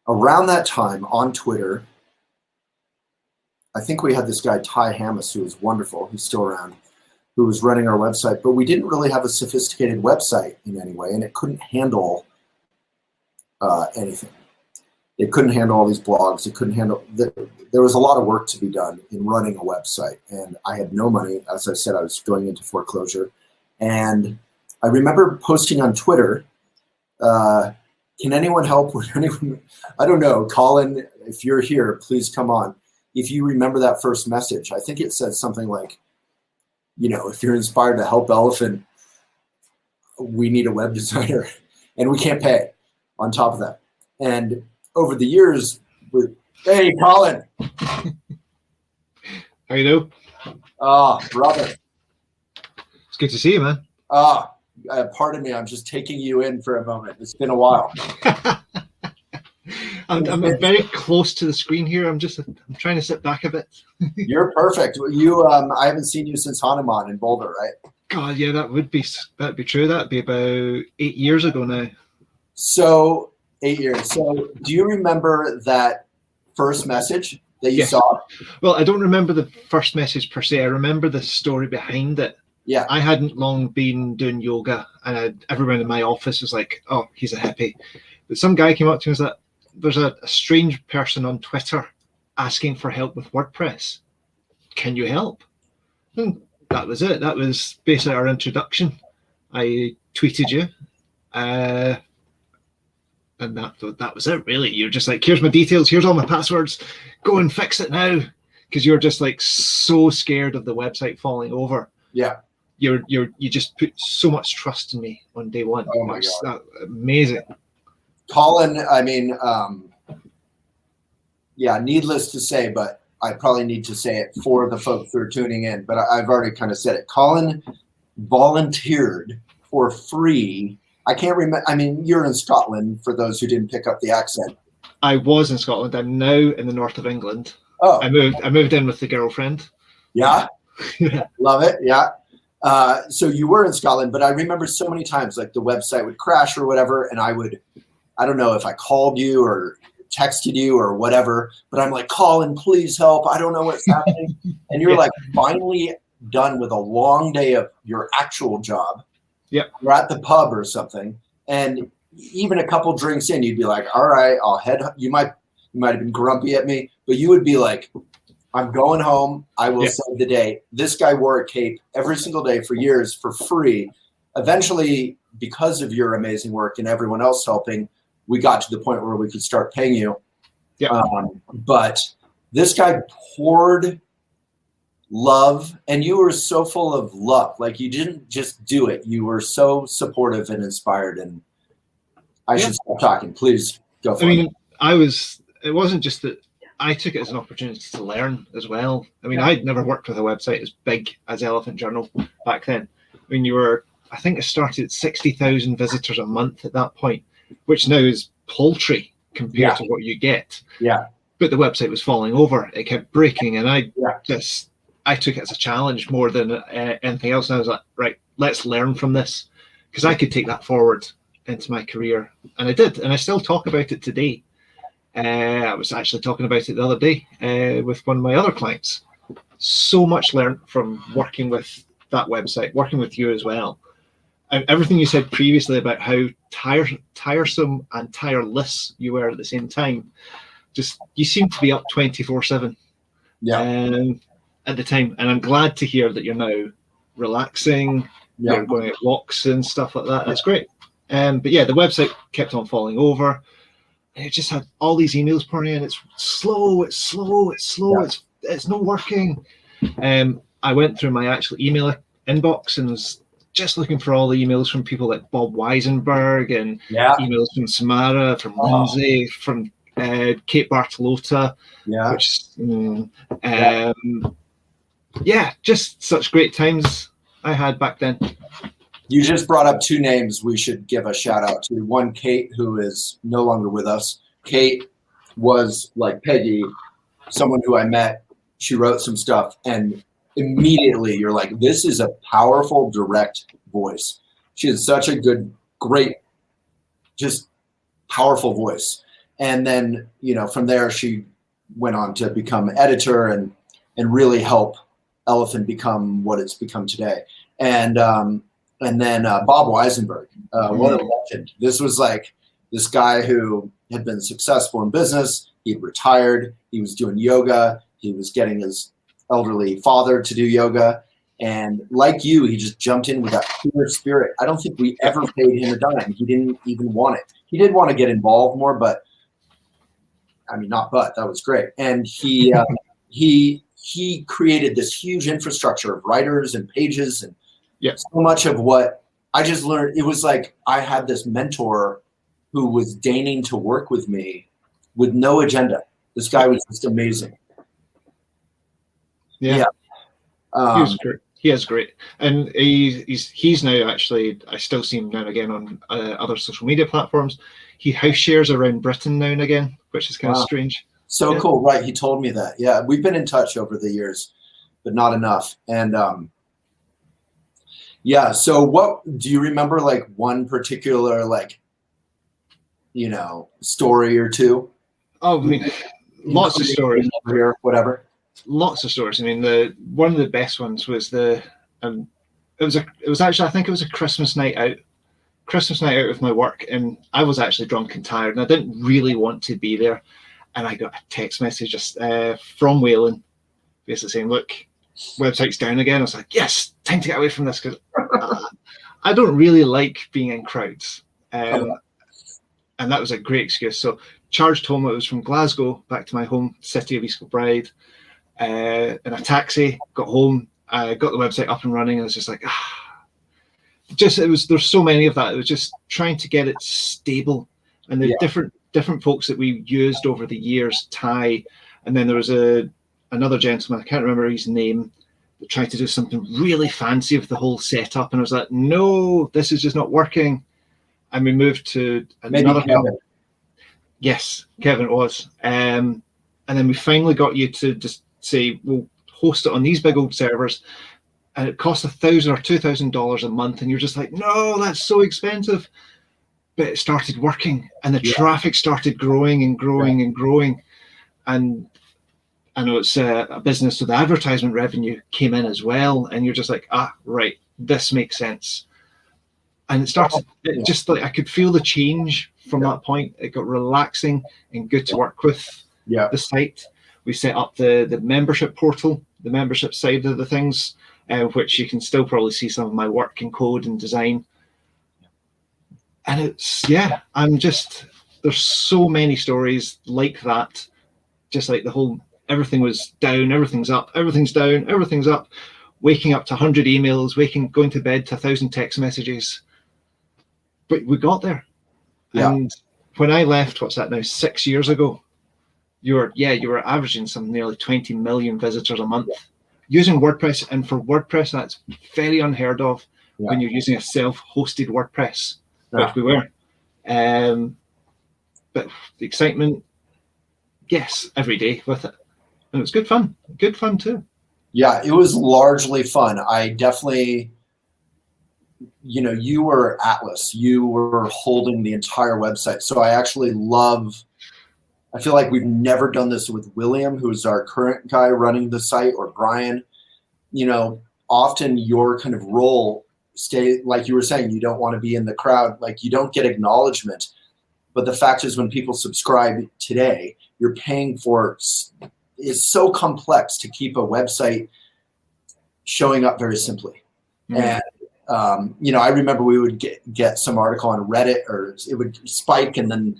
Speaker 1: around that time on Twitter, I think we had this guy, Ty Hammis, who was wonderful. He's still around, who was running our website, but we didn't really have a sophisticated website in any way, and it couldn't handle anything. It couldn't handle all these blogs. It couldn't handle, there was a lot of work to be done in running a website, and I had no money. As I said, I was going into foreclosure, and I remember posting on Twitter, can anyone help with anyone? I don't know, Colin, if you're here, please come on. If you remember that first message, I think it said something like, you know, if you're inspired to help Elephant, we need a web designer. and we can't pay on top of that. And over the years, hey, Colin.
Speaker 5: How you doing?
Speaker 1: Oh, brother.
Speaker 5: It's good to see you, man.
Speaker 1: Pardon me, I'm just taking you in for a moment. It's been a while.
Speaker 5: I'm very close to the screen here. I'm trying to sit back a bit.
Speaker 1: You're perfect. I haven't seen you since Hanuman in Boulder, right?
Speaker 5: God, yeah, that'd be true. That'd be about 8 years ago now.
Speaker 1: So 8 years. So do you remember that first message that you saw?
Speaker 5: Well, I don't remember the first message per se. I remember the story behind it.
Speaker 1: Yeah.
Speaker 5: I hadn't long been doing yoga, and everyone in my office was like, "Oh, he's a hippie." But some guy came up to me and was like, "There's a strange person on Twitter asking for help with WordPress. Can you help?" And that was it. That was basically our introduction. I tweeted you, and that was it, really. You're just like, "Here's my details. Here's all my passwords. Go and fix it now," because you're just like so scared of the website falling over.
Speaker 1: Yeah.
Speaker 5: You just put so much trust in me on day one.
Speaker 1: Oh my God.
Speaker 5: Amazing.
Speaker 1: Colin, I mean, needless to say, but I probably need to say it for the folks who are tuning in, but I've already kind of said it. Colin volunteered for free. I can't remember. I mean, you're in Scotland, for those who didn't pick up the accent.
Speaker 5: I was in Scotland. I'm now in the north of England.
Speaker 1: Oh.
Speaker 5: I moved in with the girlfriend.
Speaker 1: Yeah. Love it. Yeah. So you were in Scotland, but I remember so many times like the website would crash or whatever, and I don't know if I called you or texted you or whatever, but I'm like, Colin, please help. I don't know what's happening. And you're like finally done with a long day of your actual job.
Speaker 5: Yep.
Speaker 1: You're at the pub or something, and even a couple drinks in, you'd be like, all right, I'll head. You might have been grumpy at me, but you would be like, I'm going home. I will save the day. This guy wore a cape every single day for years for free. Eventually, because of your amazing work and everyone else helping, we got to the point where we could start paying you.
Speaker 5: Yeah.
Speaker 1: But this guy poured love, and you were so full of love. Like, you didn't just do it. You were so supportive and inspired. And I should stop talking. Please go for it.
Speaker 5: I mean, it wasn't just that I took it as an opportunity to learn as well. I mean, I'd never worked with a website as big as Elephant Journal back then. I mean, I think it started at 60,000 visitors a month at that point, which now is paltry compared to what you get.
Speaker 1: Yeah.
Speaker 5: But the website was falling over. It kept breaking. And I took it as a challenge more than anything else. And I was like, right, let's learn from this, because I could take that forward into my career. And I did. And I still talk about it today. I was actually talking about it the other day with one of my other clients. So much learned from working with that website, working with you as well. And everything you said previously about how tiresome and tireless you were at the same time, just you seem to be up 24/7 at the time. And I'm glad to hear that you're now relaxing, you're going at walks and stuff like that. That's great. But yeah, the website kept on falling over. It just had all these emails pouring in. It's slow. It's not working. I went through my actual email inbox and was just looking for all the emails from people like Bob Weisenberg and emails from Samara, from Lindsay, from Kate Bartolota. Yeah. Just such great times I had back then.
Speaker 1: You just brought up two names we should give a shout out to. One, Kate, who is no longer with us. Kate was like Peggy, someone who I met. She wrote some stuff, and immediately you're like, this is a powerful, direct voice. She has such a good, great, just powerful voice. And then, from there, she went on to become editor and really help Elephant become what it's become today. And then Bob Weisenberg, what a legend. This was like this guy who had been successful in business. He'd retired. He was doing yoga. He was getting his elderly father to do yoga. And like you, he just jumped in with that pure spirit. I don't think we ever paid him a dime. He didn't even want it. He did want to get involved more, but that was great. And he created this huge infrastructure of writers and pages, and so much of what I just learned, it was like I had this mentor who was deigning to work with me with no agenda. This guy was just amazing.
Speaker 5: Yeah. He was
Speaker 1: Um,
Speaker 5: great. He is great, and he's now actually. I still see him now and again on other social media platforms. He house shares around Britain now and again, which is kind of
Speaker 1: Wow.
Speaker 5: strange.
Speaker 1: so
Speaker 5: Yeah.
Speaker 1: cool. Right. He told me that. Yeah. We've been in touch over the years, but not enough. And yeah. So what do you remember, like one particular, like, story or two?
Speaker 5: Oh, I mean, lots of stories.
Speaker 1: Over here, whatever.
Speaker 5: Lots of stories. I mean, the one of the best ones was it was actually, I think it was a Christmas night out with my work, and I was actually drunk and tired, and I didn't really want to be there. And I got a text message just from Waylon, basically saying, "Look, website's down again." I was like, "Yes, time to get away from this," because I don't really like being in crowds, and that was a great excuse. So charged home. It was from Glasgow back to my home city of East Kilbride. In a taxi, got home, got the website up and running, and I was just like, there's so many of that. It was just trying to get it stable, and the different folks that we used over the years, Ty, and then there was another gentleman, I can't remember his name, that tried to do something really fancy with the whole setup, and I was like, no, this is just not working. And we moved to another company. Yes, Kevin it was, and then we finally got you to just say, we'll host it on these big old servers, and it costs $1,000 or $2,000 a month, and you're just like, no, that's so expensive. But it started working, and the traffic started growing and growing and growing, and I know it's a business, so the advertisement revenue came in as well, and you're just like, right, this makes sense. And it started, just like I could feel the change from that point. It got relaxing and good to work with. The site. We set up the membership portal, the membership side of the things, which you can still probably see some of my work in code and design. And it's, there's so many stories like that. Just like the whole, everything was down, everything's up, everything's down, everything's up. Waking up to 100 emails, going to bed to 1,000 text messages. But we got there. And when I left, what's that now, 6 years ago, you were averaging some nearly 20 million visitors a month using WordPress. And for WordPress, that's very unheard of when you're using a self-hosted WordPress, which we were. But the excitement, yes, every day with it. And it was good fun too.
Speaker 1: Yeah, it was largely fun. I definitely, you were Atlas. You were holding the entire website. So I actually I feel like we've never done this with William, who's our current guy running the site, or Brian. Often your kind of role like you were saying, you don't want to be in the crowd, like you don't get acknowledgement. But the fact is, when people subscribe today, you're paying for is so complex to keep a website showing up very simply. And I remember we would get some article on Reddit, or it would spike, and then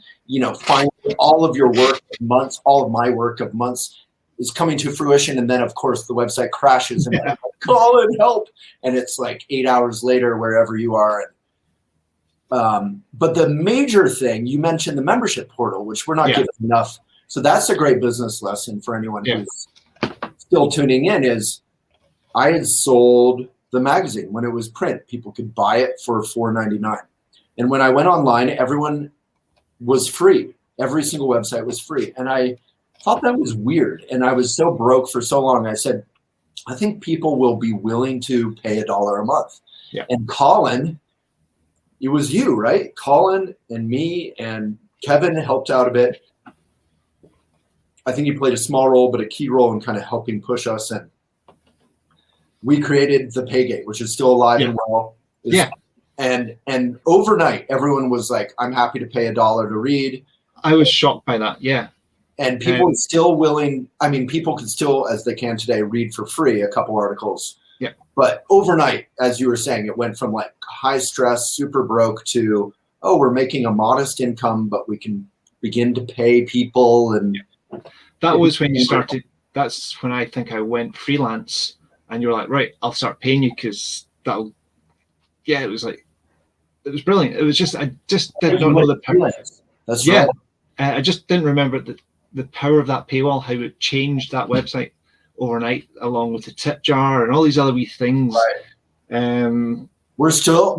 Speaker 1: find all of your work of months, all of my work of months is coming to fruition, and then of course the website crashes and like, call and help, and it's like 8 hours later wherever you are. But the major thing you mentioned, the membership portal, which we're not giving enough. So that's a great business lesson for anyone who's still tuning in. Is I had sold the magazine when it was print. People could buy it for $4.99, and when I went online, everyone was free. Every single website was free, and I thought that was weird. And I was so broke for so long. I said, I think people will be willing to pay $1 a month. And Colin, it was you, right? Colin and me and Kevin helped out a bit. I think he played a small role, but a key role in kind of helping push us. And we created the Paygate, which is still alive and well. And overnight, everyone was like, I'm happy to pay $1 to read.
Speaker 5: I was shocked by that.
Speaker 1: And people are still willing. I mean, people can still, as they can today, read for free a couple articles. But overnight, as you were saying, it went from like high stress, super broke to, we're making a modest income, but we can begin to pay people. And
Speaker 5: that was when you started. That's when I think I went freelance, and you're like, right, I'll start paying you because that'll. Yeah, it was like it was brilliant. It was just, I just did not know the power.
Speaker 1: That's
Speaker 5: Yeah.
Speaker 1: right.
Speaker 5: I just didn't remember the power of that paywall, how it changed that website overnight, along with the tip jar and all these other wee things.
Speaker 1: Right. We're still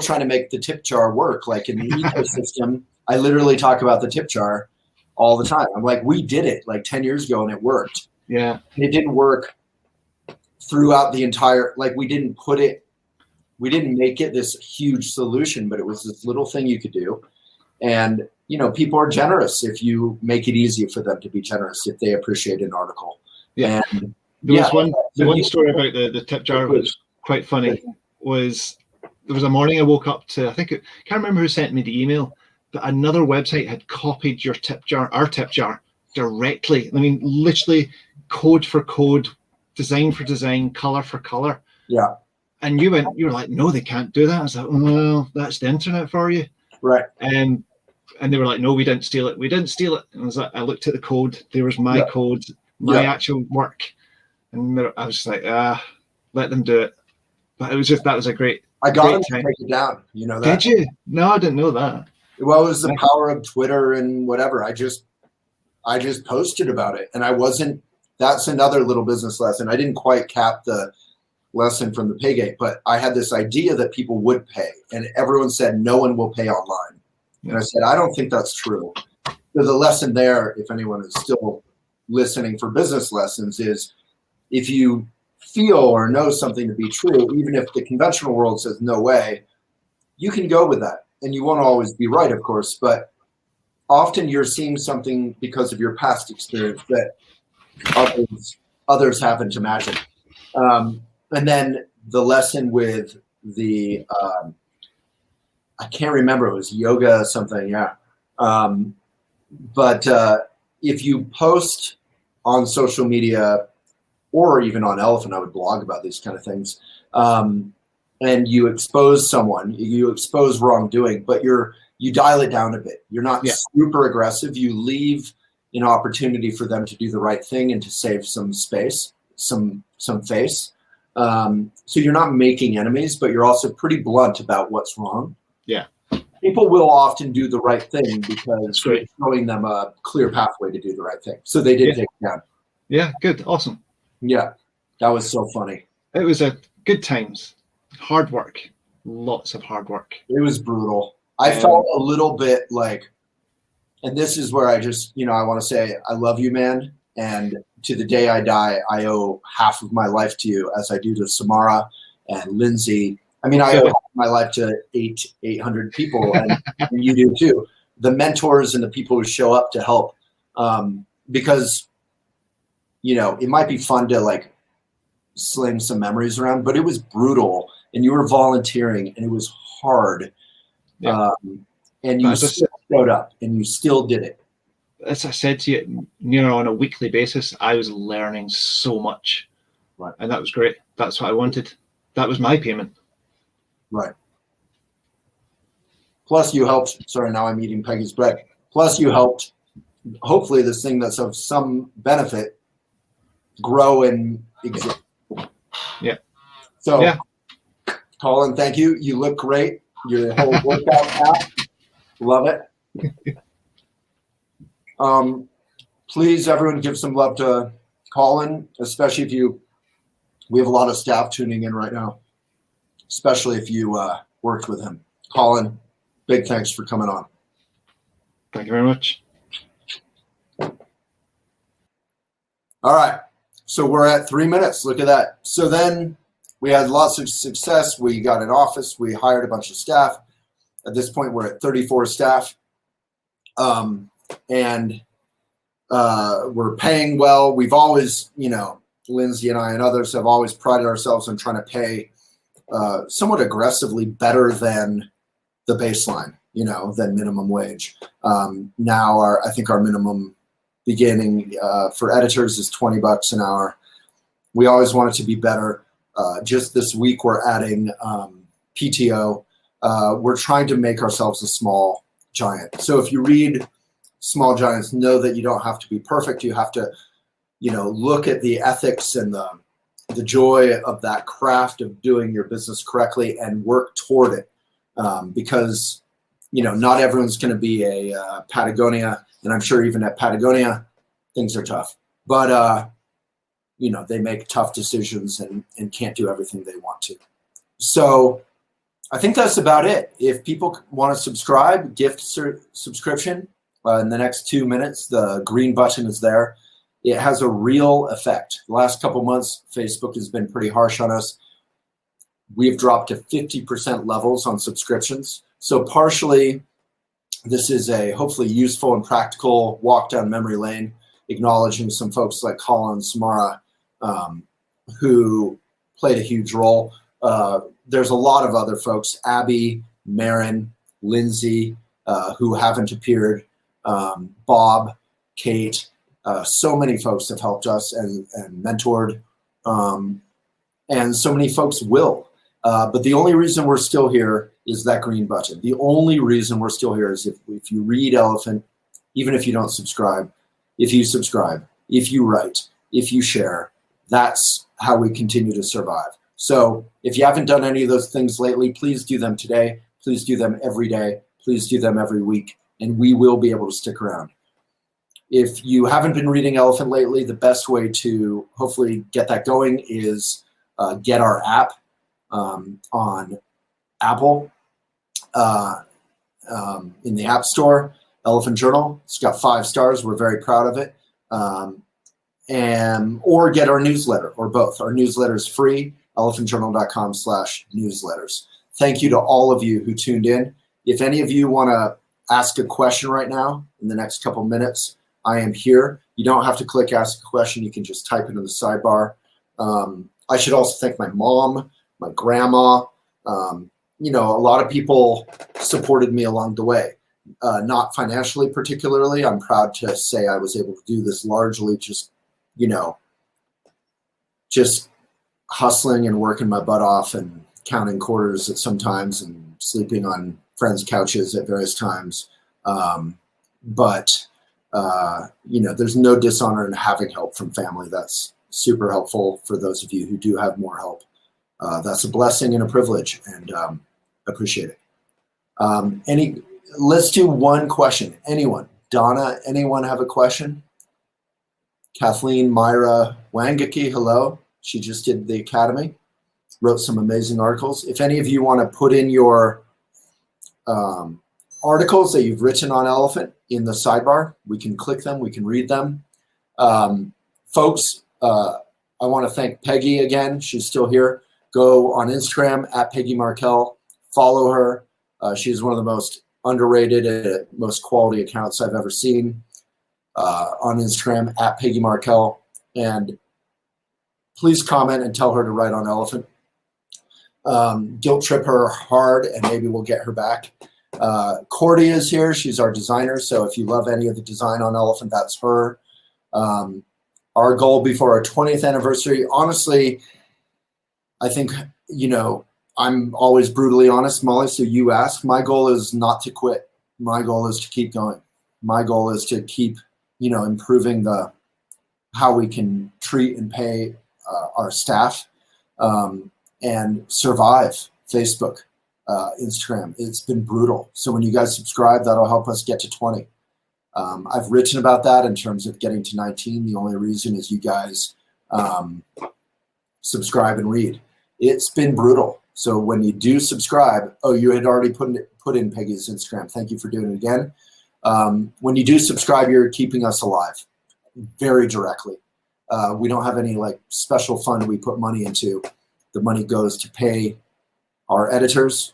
Speaker 1: trying to make the tip jar work. Like in the ecosystem, I literally talk about the tip jar all the time. I'm like, we did it like 10 years ago and it worked.
Speaker 5: Yeah.
Speaker 1: And it didn't work throughout the entire, like we didn't make it this huge solution, but it was this little thing you could do. And, you know, people are generous if you make it easy for them to be generous, if they appreciate an article.
Speaker 5: Yeah.
Speaker 1: And
Speaker 5: There was one story about the tip jar that was quite funny. Was there was a morning I woke up to, can't remember who sent me the email, but another website had copied our tip jar directly. I mean, literally code for code, design for design, color for color.
Speaker 1: Yeah.
Speaker 5: And you were like, no, they can't do that. I was like, well, that's the internet for you.
Speaker 1: Right.
Speaker 5: And they were like, no, we didn't steal it. We didn't steal it. And I was like, I looked at the code. There was my code, my actual work. And I was just like, let them do it. But it was just, that was a great.
Speaker 1: I got him to
Speaker 5: time.
Speaker 1: take it down. You know that?
Speaker 5: Did you? No, I didn't know that.
Speaker 1: Well, it was the power of Twitter and whatever. I just posted about it, and that's another little business lesson. I didn't quite cap the lesson from the pay gate, but I had this idea that people would pay, and everyone said no one will pay online. And I said, I don't think that's true. So the lesson there, if anyone is still listening for business lessons, is if you feel or know something to be true, even if the conventional world says no way, you can go with that. And you won't always be right, of course, but often you're seeing something because of your past experience that others haven't imagined. And then the lesson with the, I can't remember, it was yoga something, yeah. But if you post on social media, or even on Elephant, I would blog about these kind of things. And you expose someone, you expose wrongdoing, but you dial it down a bit. You're not super aggressive. You leave an opportunity for them to do the right thing and to save some space, some face. So you're not making enemies, but you're also pretty blunt about what's wrong.
Speaker 5: Yeah.
Speaker 1: People will often do the right thing because you're showing them a clear pathway to do the right thing. So they did take it down.
Speaker 5: Yeah, good, awesome.
Speaker 1: Yeah, that was so funny.
Speaker 5: It was a good times, hard work, lots of hard work.
Speaker 1: It was brutal. I felt a little bit like, and this is where I just, I want to say, I love you, man. And to the day I die, I owe half of my life to you, as I do to Samara and Lindsay. I mean, I owe half of my life to 800 people, and you do too. The mentors and the people who show up to help, because it might be fun to like sling some memories around, but it was brutal, and you were volunteering, and it was hard.
Speaker 5: Yeah.
Speaker 1: And you still showed up, and you still did it.
Speaker 5: As I said to you, on a weekly basis, I was learning so much,
Speaker 1: right? And
Speaker 5: that was great. That's what I wanted. That was my payment.
Speaker 1: Right. Plus, you helped. Sorry, now I'm eating Peggy's bread. Plus, you helped. Hopefully, this thing that's of some benefit grow and exist.
Speaker 5: Yeah.
Speaker 1: So, Colin, thank you. You look great. Your whole workout app, love it. Please, everyone, give some love to Colin, especially if we have a lot of staff tuning in right now, especially if you worked with him. Colin, big thanks for coming on.
Speaker 5: Thank you very much.
Speaker 1: All right. So we're at 3 minutes. Look at that. So then we had lots of success. We got an office. We hired a bunch of staff. At this point, we're at 34 staff. And we're paying well. We've always, Lindsay and I and others have always prided ourselves on trying to pay somewhat aggressively better than the baseline, than minimum wage. Now I think our minimum beginning for editors is $20 an hour. We always want it to be better. Just this week, we're adding PTO. We're trying to make ourselves a small giant. So if you read Small Giants, know that you don't have to be perfect. You have to, look at the ethics and the joy of that craft of doing your business correctly and work toward it. because, not everyone's going to be a Patagonia, and I'm sure even at Patagonia, things are tough. But, they make tough decisions and can't do everything they want to. So I think that's about it. If people want to subscribe, gift subscription, in the next 2 minutes, the green button is there. It has a real effect. The last couple months, Facebook has been pretty harsh on us. We've dropped to 50% levels on subscriptions. So partially, this is a hopefully useful and practical walk down memory lane, acknowledging some folks like Colin, Samara, who played a huge role. There's a lot of other folks, Abby, Marin, Lindsay, who haven't appeared, Bob, Kate, so many folks have helped us and mentored, and so many folks will. But the only reason we're still here is that green button. The only reason we're still here is if you read Elephant, even if you don't subscribe, if you subscribe, if you write, if you share, that's how we continue to survive. So if you haven't done any of those things lately, please do them today. Please do them every day. Please do them every week, and we will be able to stick around. If you haven't been reading Elephant lately, the best way to hopefully get that going is get our app on Apple in the App Store, Elephant Journal. It's got 5 stars. We're very proud of it. Or get our newsletter, or both. Our newsletter is free, elephantjournal.com/newsletters. Thank you to all of you who tuned in. If any of you want to ask a question right now in the next couple minutes, I am here. You don't have to click ask a question. You can just type it in the sidebar. I should also thank my mom, my grandma. A lot of people supported me along the way. Not financially particularly. I'm proud to say I was able to do this largely just hustling and working my butt off and counting quarters at some times and sleeping on friends' couches at various times. But there's no dishonor in having help from family. That's super helpful for those of you who do have more help. That's a blessing and a privilege, and appreciate it. Let's do one question. Anyone? Donna, anyone have a question? Kathleen, Myra, Wangaki, hello. She just did the academy, wrote some amazing articles. If any of you want to put in your articles that you've written on Elephant in the sidebar, we can click them, we can read them. Folks, I want to thank Peggy again. She's still here. Go on Instagram at Peggy Markell. Follow her. She's one of the most underrated and most quality accounts I've ever seen on Instagram at Peggy Markell. And please comment and tell her to write on Elephant. Guilt trip her hard and maybe we'll get her back. Cordy is here. She's our designer. So if you love any of the design on Elephant, that's her. Our goal before our 20th anniversary, honestly, I think, I'm always brutally honest, Molly, so you ask. My goal is not to quit. My goal is to keep going. My goal is to keep, improving how we can treat and pay our staff and survive Facebook, Instagram. It's been brutal. So when you guys subscribe, that'll help us get to 20. I've written about that in terms of getting to 19. The only reason is you guys subscribe and read. It's been brutal. So when you do subscribe, you had already put in Peggy's Instagram. Thank you for doing it again. When you do subscribe, you're keeping us alive very directly. We don't have any special fund we put money into. The money goes to pay our editors.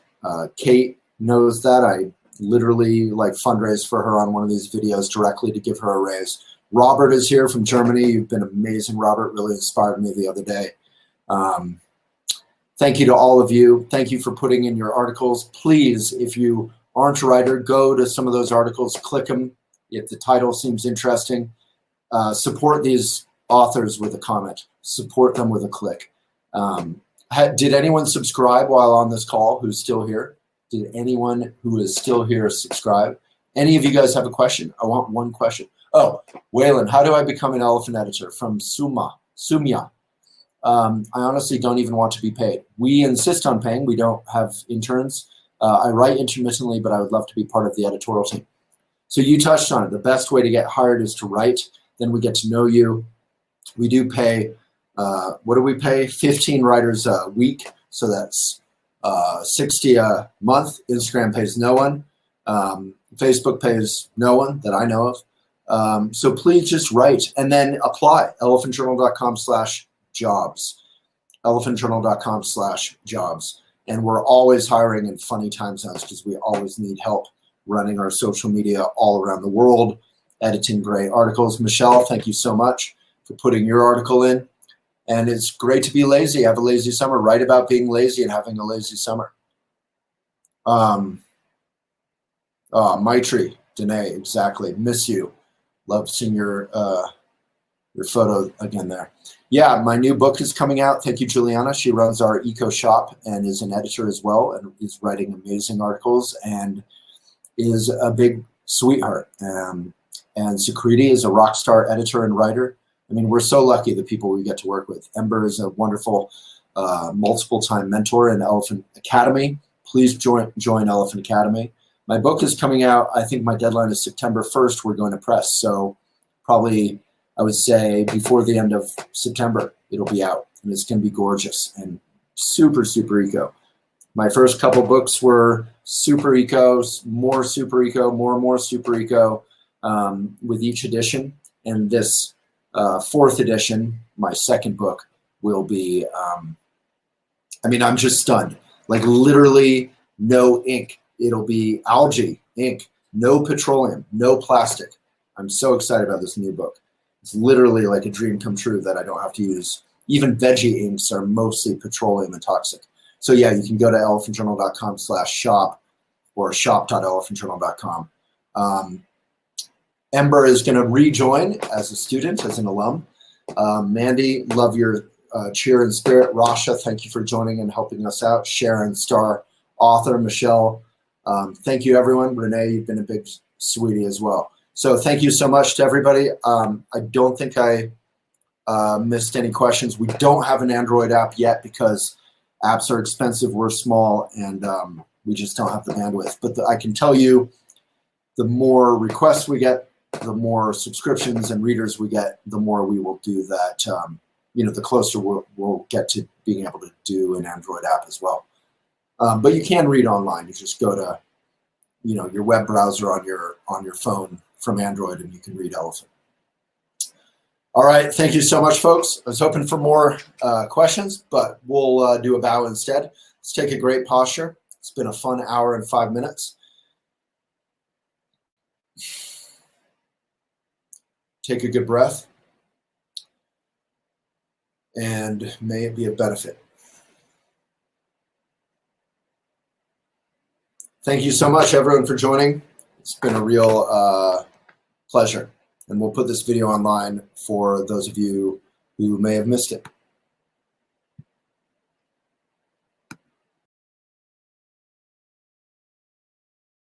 Speaker 1: Kate knows that. I literally fundraise for her on one of these videos directly to give her a raise. Robert is here from Germany. You've been amazing, Robert. Really inspired me the other day. Thank you to all of you. Thank you for putting in your articles. Please, if you aren't a writer, go to some of those articles, click them. If the title seems interesting, support these authors with a comment. Support them with a click. Did anyone subscribe while on this call who's still here? Did anyone who is still here subscribe? Any of you guys have a question? I want one question. Oh, Waylon, how do I become an Elephant editor? From Sumya. I honestly don't even want to be paid. We insist on paying. We don't have interns. I write intermittently, but I would love to be part of the editorial team. So you touched on it. The best way to get hired is to write. Then we get to know you. We do pay, what do we pay? 15 writers a week. So that's 60 a month. Instagram pays no one. Facebook pays no one that I know of. So please just write and then apply. elephantjournal.com/jobs. elephantjournal.com/jobs. And we're always hiring in funny time zones because we always need help running our social media all around the world, editing great articles. Michelle, thank you so much for putting your article in. And it's great to be lazy. Have a lazy summer. Write about being lazy and having a lazy summer. Maitri, Danae, exactly. Miss you. Love seeing your photo again there. Yeah, my new book is coming out. Thank you, Juliana. She runs our eco shop and is an editor as well and is writing amazing articles and is a big sweetheart. And Sukriti is a rock star editor and writer. I mean, we're so lucky the people we get to work with. Ember is a wonderful multiple-time mentor in Elephant Academy. Please join Elephant Academy. My book is coming out. I think my deadline is September 1st. We're going to press. So probably, I would say, before the end of September, it'll be out. And it's going to be gorgeous and super, super eco. My first couple books were super eco, more super eco, more and more super eco with each edition. And this fourth edition, my second book, will be, I mean, I'm just stunned. Like literally no ink. It'll be algae, ink, no petroleum, no plastic. I'm so excited about this new book. It's literally like a dream come true that I don't have to use. Even veggie inks are mostly petroleum and toxic. So yeah, you can go to elephantjournal.com/shop or shop.elephantjournal.com. Ember is going to rejoin as a student, as an alum. Mandy, love your cheer and spirit. Rasha, thank you for joining and helping us out. Sharon, star author. Michelle, thank you, everyone. Renee, you've been a big sweetie as well. So thank you so much to everybody. I don't think I missed any questions. We don't have an Android app yet because apps are expensive, we're small, and we just don't have the bandwidth. But I can tell you, the more requests we get, the more subscriptions and readers we get, the more we will do that. The closer we'll get to being able to do an Android app as well. But you can read online. You just go to, your web browser on your phone from Android, and you can read Elephant. All right, thank you so much, folks. I was hoping for more questions, but we'll do a bow instead. Let's take a great posture. It's been a fun hour and 5 minutes. Take a good breath, and may it be a benefit. Thank you so much, everyone, for joining. It's been a real pleasure. And we'll put this video online for those of you who may have missed it.